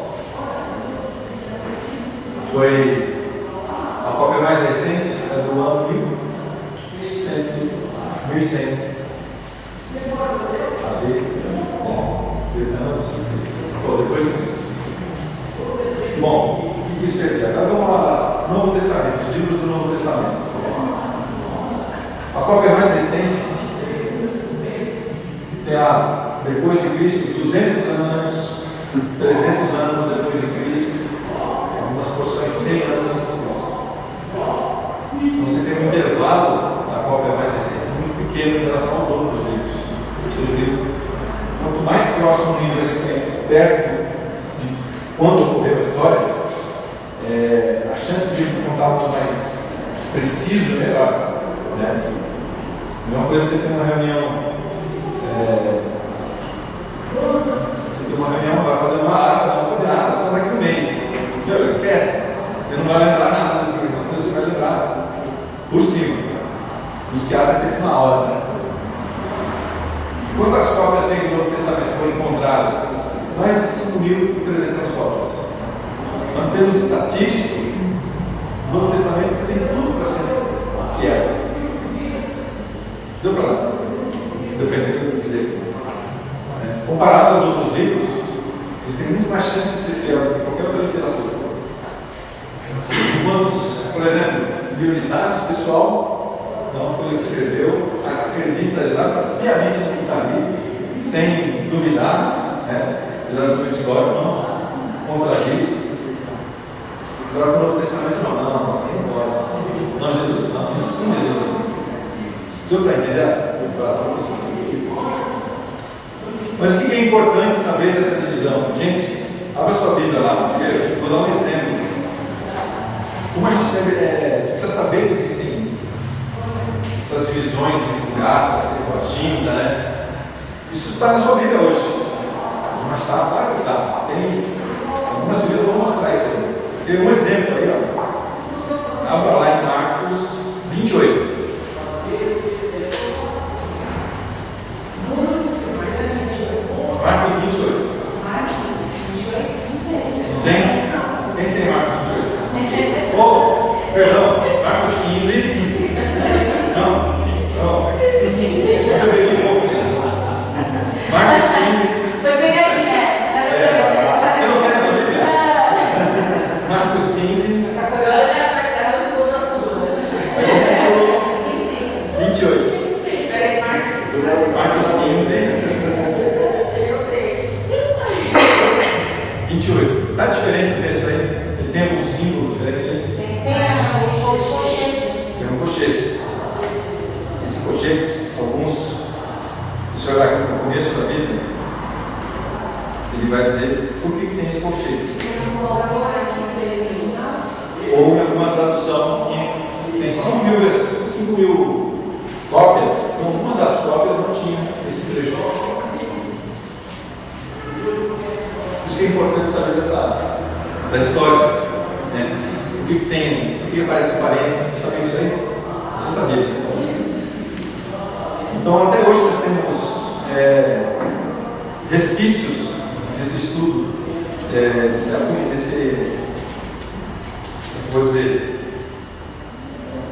A cópia mais recente é do ano 1100. Depois disso. Bom, o que isso quer dizer? Agora vamos lá, Novo Testamento, os livros do Novo Testamento. A cópia mais recente tem depois de Cristo, 200 anos, 300 anos depois de Cristo, algumas porções 100 anos antes de Cristo. Então você tem um intervalo da cópia mais recente muito pequeno em relação aos outros livros. Ou seja, o livro, quanto mais próximo o livro é perto de quando ocorreu a história, a chance de contar algo mais preciso é melhor. É uma coisa que você tem uma reunião. Você tem uma reunião, vai fazer uma ata, não vai fazer ata, só daqui a um mês. Entendeu? Esquece. Você não vai lembrar nada do que aconteceu, você vai lembrar por cima. Os que ata é feito na hora. Quantas cópias tem do Novo Testamento foram encontradas? Mais de 5.300 cópias. Então, em termos estatísticos, o Novo Testamento tem tudo para ser fiel. Deu para lá? Dependendo do que dizer. Comparado aos outros livros, ele tem muito mais chance de ser fiel do que qualquer outra literatura. Enquanto, por exemplo, o livro de Tácito, o pessoal não foi ele que escreveu, acredita exatamente, piamente no que está ali, sem duvidar, apesar do seu histórico, não contradiz. Agora, no Novo Testamento, não, você não pode. Não, Jesus, não existe um Jesus assim. Deu para entender o coração da pessoa? Mas o que é importante saber dessa divisão? Gente, abra sua Bíblia lá, primeiro, vou dar um exemplo. Como a gente precisa saber que existem essas divisões entre Gálatas, Septuaginta, Isso está na sua Bíblia hoje. Mas está, claro que está. Tem algumas Bíblias que vão mostrar isso aí. Tem um exemplo aí, ó. Abra lá em Marcos 28. Marcos 28. Tem? Quem tem Marcos 28? Oh, perdão, Marcos 15. Não. Deixa eu ver aqui um pouco, gente. Marcos 15. Foi pegadinha essa. Você não quer saber, né? Marcos 15. Agora ele acha que você arrancou na sua. Versículo 28. Marcos 15. 28. Está diferente o texto aí? Ele tem algum símbolo diferente aí? Tem um colchete. Esses colchetes, alguns, se você olhar aqui no começo da Bíblia, ele ele vai dizer por que tem esses colchetes. Ou em alguma tradução, tem 5.000 cópias, então uma das cópias não tinha esse trecho. Isso que é importante saber da história. Né? O que tem, o que aparece parênteses, você sabia isso aí? Você sabia isso? Então até hoje nós temos resquícios desse estudo,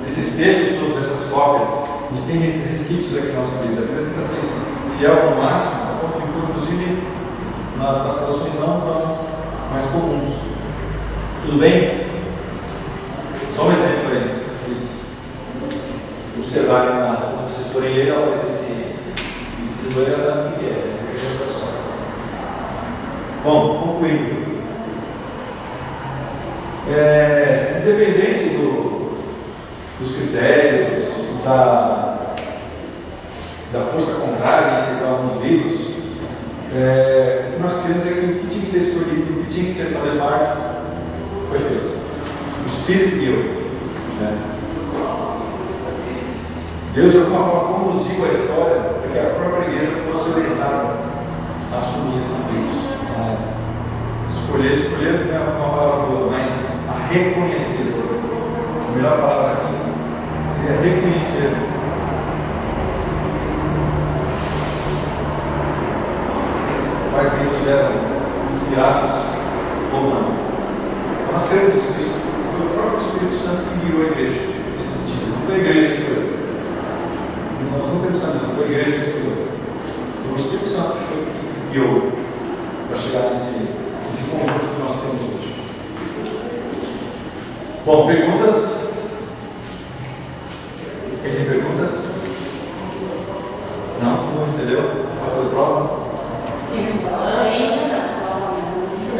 desses textos sobre essas cópias. A gente tem resquícios aqui na nossa Bíblia. A Bíblia tenta ser fiel ao máximo, a ponto de, inclusive, nas traduções não mais comuns. Tudo bem? Só um exemplo aí, para vocês observarem quando vocês forem ler, ela vai ser se ler, sabe o que é. Bom, concluindo. Independente dos critérios, da força contrária em aceitar alguns livros, o que nós queremos é que o que tinha que ser escolhido, o que tinha que ser fazer parte, foi feito. O Espírito guiou. Deus, de alguma forma, conduziu a história para que a própria igreja fosse orientada a assumir esses livros. Escolher não é uma palavra boa, mas a reconhecer. A melhor palavra aqui seria reconhecer. Quais livros eram inspirados ou não. Nós cremos que isso foi o próprio Espírito Santo que guiou a igreja nesse sentido. Não foi a igreja que escolheu. Nós não temos tanto, não foi a igreja que escolheu. Foi o Espírito Santo que guiou para chegar nesse conjunto que nós temos hoje. Bom, perguntas? Quem tem perguntas? Não? Não entendeu? Vai fazer prova?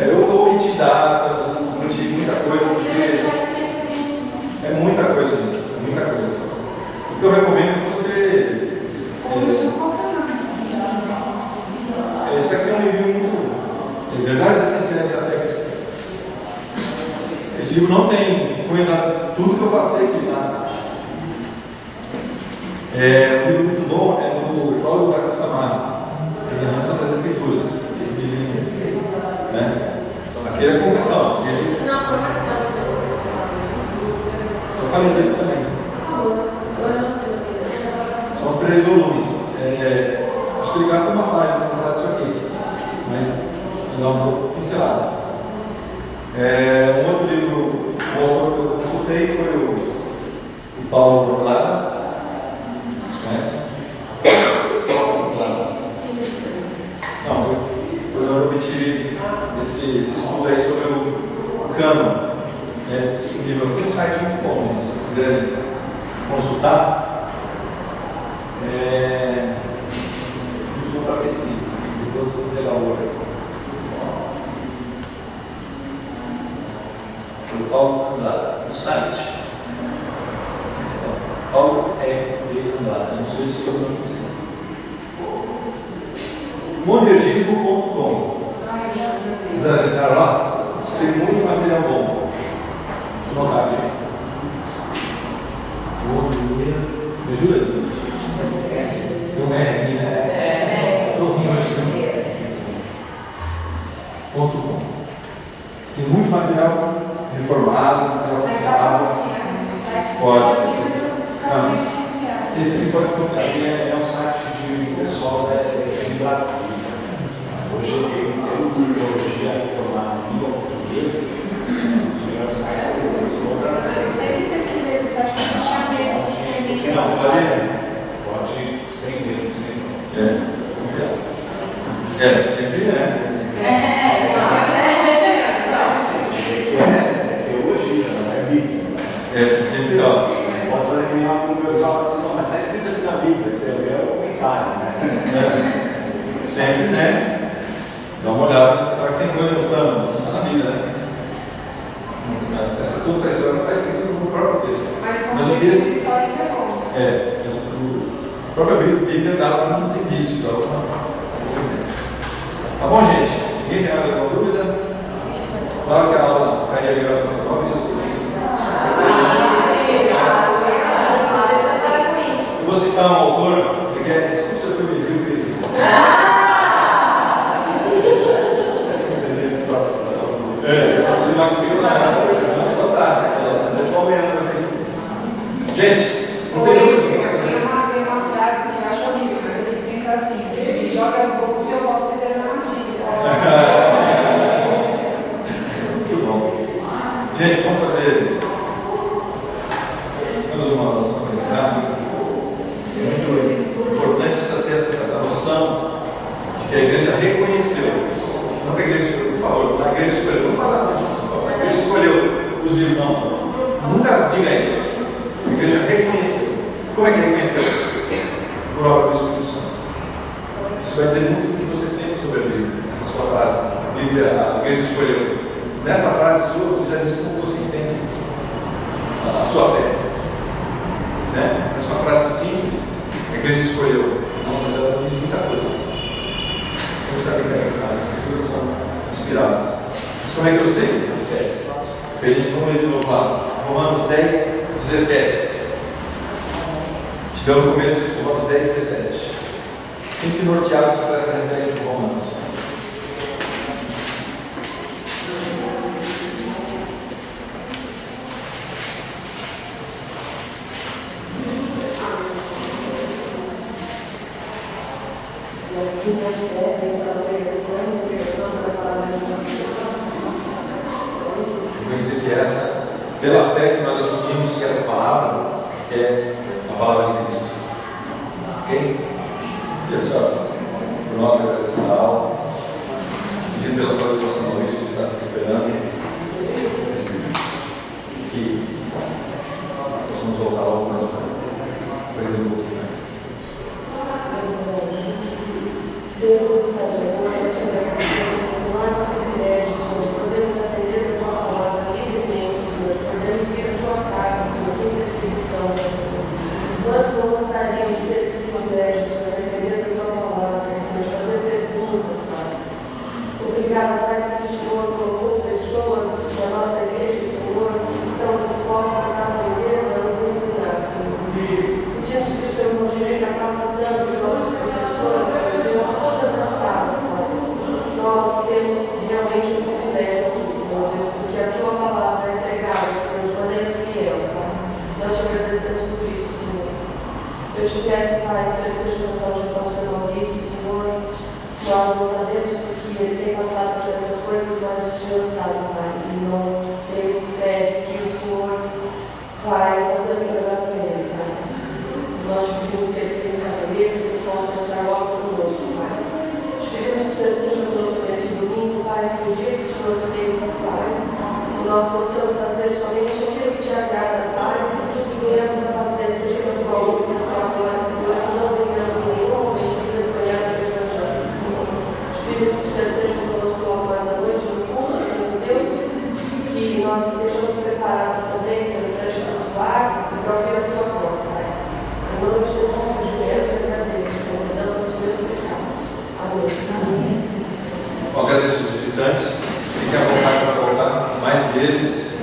Eu omiti datas, omiti muita coisa, porque é muita coisa, gente. É muita coisa. O que eu recomendo é que você. Esse aqui é um livro muito. Verdades essenciais da técnica. Esse livro não tem coisa, tudo que eu passei aqui, tá? Um livro muito bom é do Paulo Batista Amaro, Liderança das Escrituras. Aquele é completão. Eu falei dele também. São 3 volumes. Acho que ele gasta uma página para falar disso aqui. Dá uma pincelada. Um outro livro, o autor que eu consultei foi o Paulo Borlada. Vocês conhecem? Não, eu obtive esse estudo aí sobre o cânon. Disponível aqui no site muito bom, se vocês quiserem consultar. Muito bom para pesquisa. Muito legal hoje. O Paulo Andrada, do site. Paulo Andrada, não sei se o seu nome é. Monergismo.com. Se quiser entrar lá, tem muito material bom. Vou notar aqui. Me ajuda aqui. Tem um R aqui, né? .com. Tem muito material reformado, material confiável. Pode. Esse aqui pode confiar. É um site de pessoal de Brasil. Hoje eu uso teologia formada em língua portuguesa. Os melhores sites que existem no Brasil. Eu sempre pesquisei esse site para achar mesmo. Não, pode sem medo, sem medo. Sempre é. Teologia, não é Bíblia. Sempre ó. Pode fazer que nem uma conversão assim, não, mas está escrito aqui na Bíblia, você vê o comentário, né? Sempre, né? Dá uma olhada, tá, tem coisa no plano, na Bíblia, né? Toda essa história não está escrita no próprio texto. Mas o texto histórico é bom. A própria Bíblia dá alguns indícios. Tá bom, gente? Ninguém tem mais alguma dúvida? Claro que a aula ficaria melhor para os próprios estudantes. Eu vou citar um autor, porque desculpe se eu fui medíocre. Essa de Maximo é fantástica. Gente, não tem dúvida. Tem uma frase que eu acho horrível, mas a gente pensa assim: ele joga as roupas e eu volto alternativo. Muito bom. Gente, vamos fazer mais uma oração para encerrar. É muito importante ter essa noção de que a igreja reconheceu. Não que a igreja escolheu, por favor, a igreja escolheu, não falar disso, por favor. A igreja escolheu os livros, não. Nunca diga isso. A igreja reconheceu. Como é que reconheceu? Por obra do Espírito Santo. Isso vai dizer muito do que você pensa sobre a Bíblia, essa sua frase. A Bíblia, a igreja escolheu. Nessa frase sua, você já diz como você entende a sua fé. Né? É uma frase simples, a igreja escolheu. Não, mas ela diz muita coisa. Você não sabe que as escrituras são inspiradas. Mas como é que eu sei? A fé. Porque a gente vamos ler de novo lá. Romanos 10, 17. Tivemos no começo, Romanos 10, 17. Sempre norteados por essa referência de Romanos. E assim a fé vem pela pregação e a pregação da palavra de Deus. Reconhecer que essa, pela fé que nós assumimos que essa palavra é a palavra de Cristo. Ok? Pessoal, por nós agradecendo a aula, pedindo pela saúde do nosso Maurício que está se recuperando, que possamos voltar logo mais para aprender um pouquinho mais. Senhor, nos condenamos sobre as coisas, Senhor, não privilégio, Senhor. Podemos atender a tua palavra livremente, Senhor. Podemos vir à tua casa, Senhor, sem perseguição. Nós não gostaríamos de ter esse privilégio, Senhor, de atender a tua palavra, Senhor, fazer perguntas, Pai. Obrigada, Pai, porque o Senhor colocou pessoas da nossa igreja, Senhor, que estão dispostas a aprender, a nos ensinar, Senhor. Pedimos que o Senhor continue capacitando os nossos professores, Senhor, em todas as salas, Pai. Nós temos realmente um privilégio aqui, Senhor Deus, porque a tua palavra é pregada, Senhor, de maneira fiel, Pai. Nós te agradecemos por isso, Senhor. Eu te peço, Pai, que fez a educação de pastor Maurício, Senhor. Nós não sabemos porque ele tem passado por essas coisas, mas o Senhor sabe, Pai. E nós temos fé de que o Senhor vai fazer o melhor para ele, Pai. Nós te pedimos que ele esteja essa cabeça, que ele possa estar logo conosco, Pai. Te pedimos que o Senhor esteja conosco neste domingo, Pai. Foi o dia que o Senhor fez, Pai. E nós possamos fazer somente aquilo que te agrada, Pai. Tudo que venhamos a fazer, seja para a tua honra, para a tua glória, Senhor, que não venhamos em nenhum momento envergonhar o teu evangelho. Te pedimos que o Senhor esteja conosco logo mais à noite no culto, Senhor Deus, que nós estejamos preparados também, Senhor, para te cultuar e para ouvir a tua voz, Pai. Em nome de Jesus, eu te peço e agradeço, perdão os meus pecados. Amém. Eu agradeço os visitantes. Fiquem à vontade para voltar mais vezes.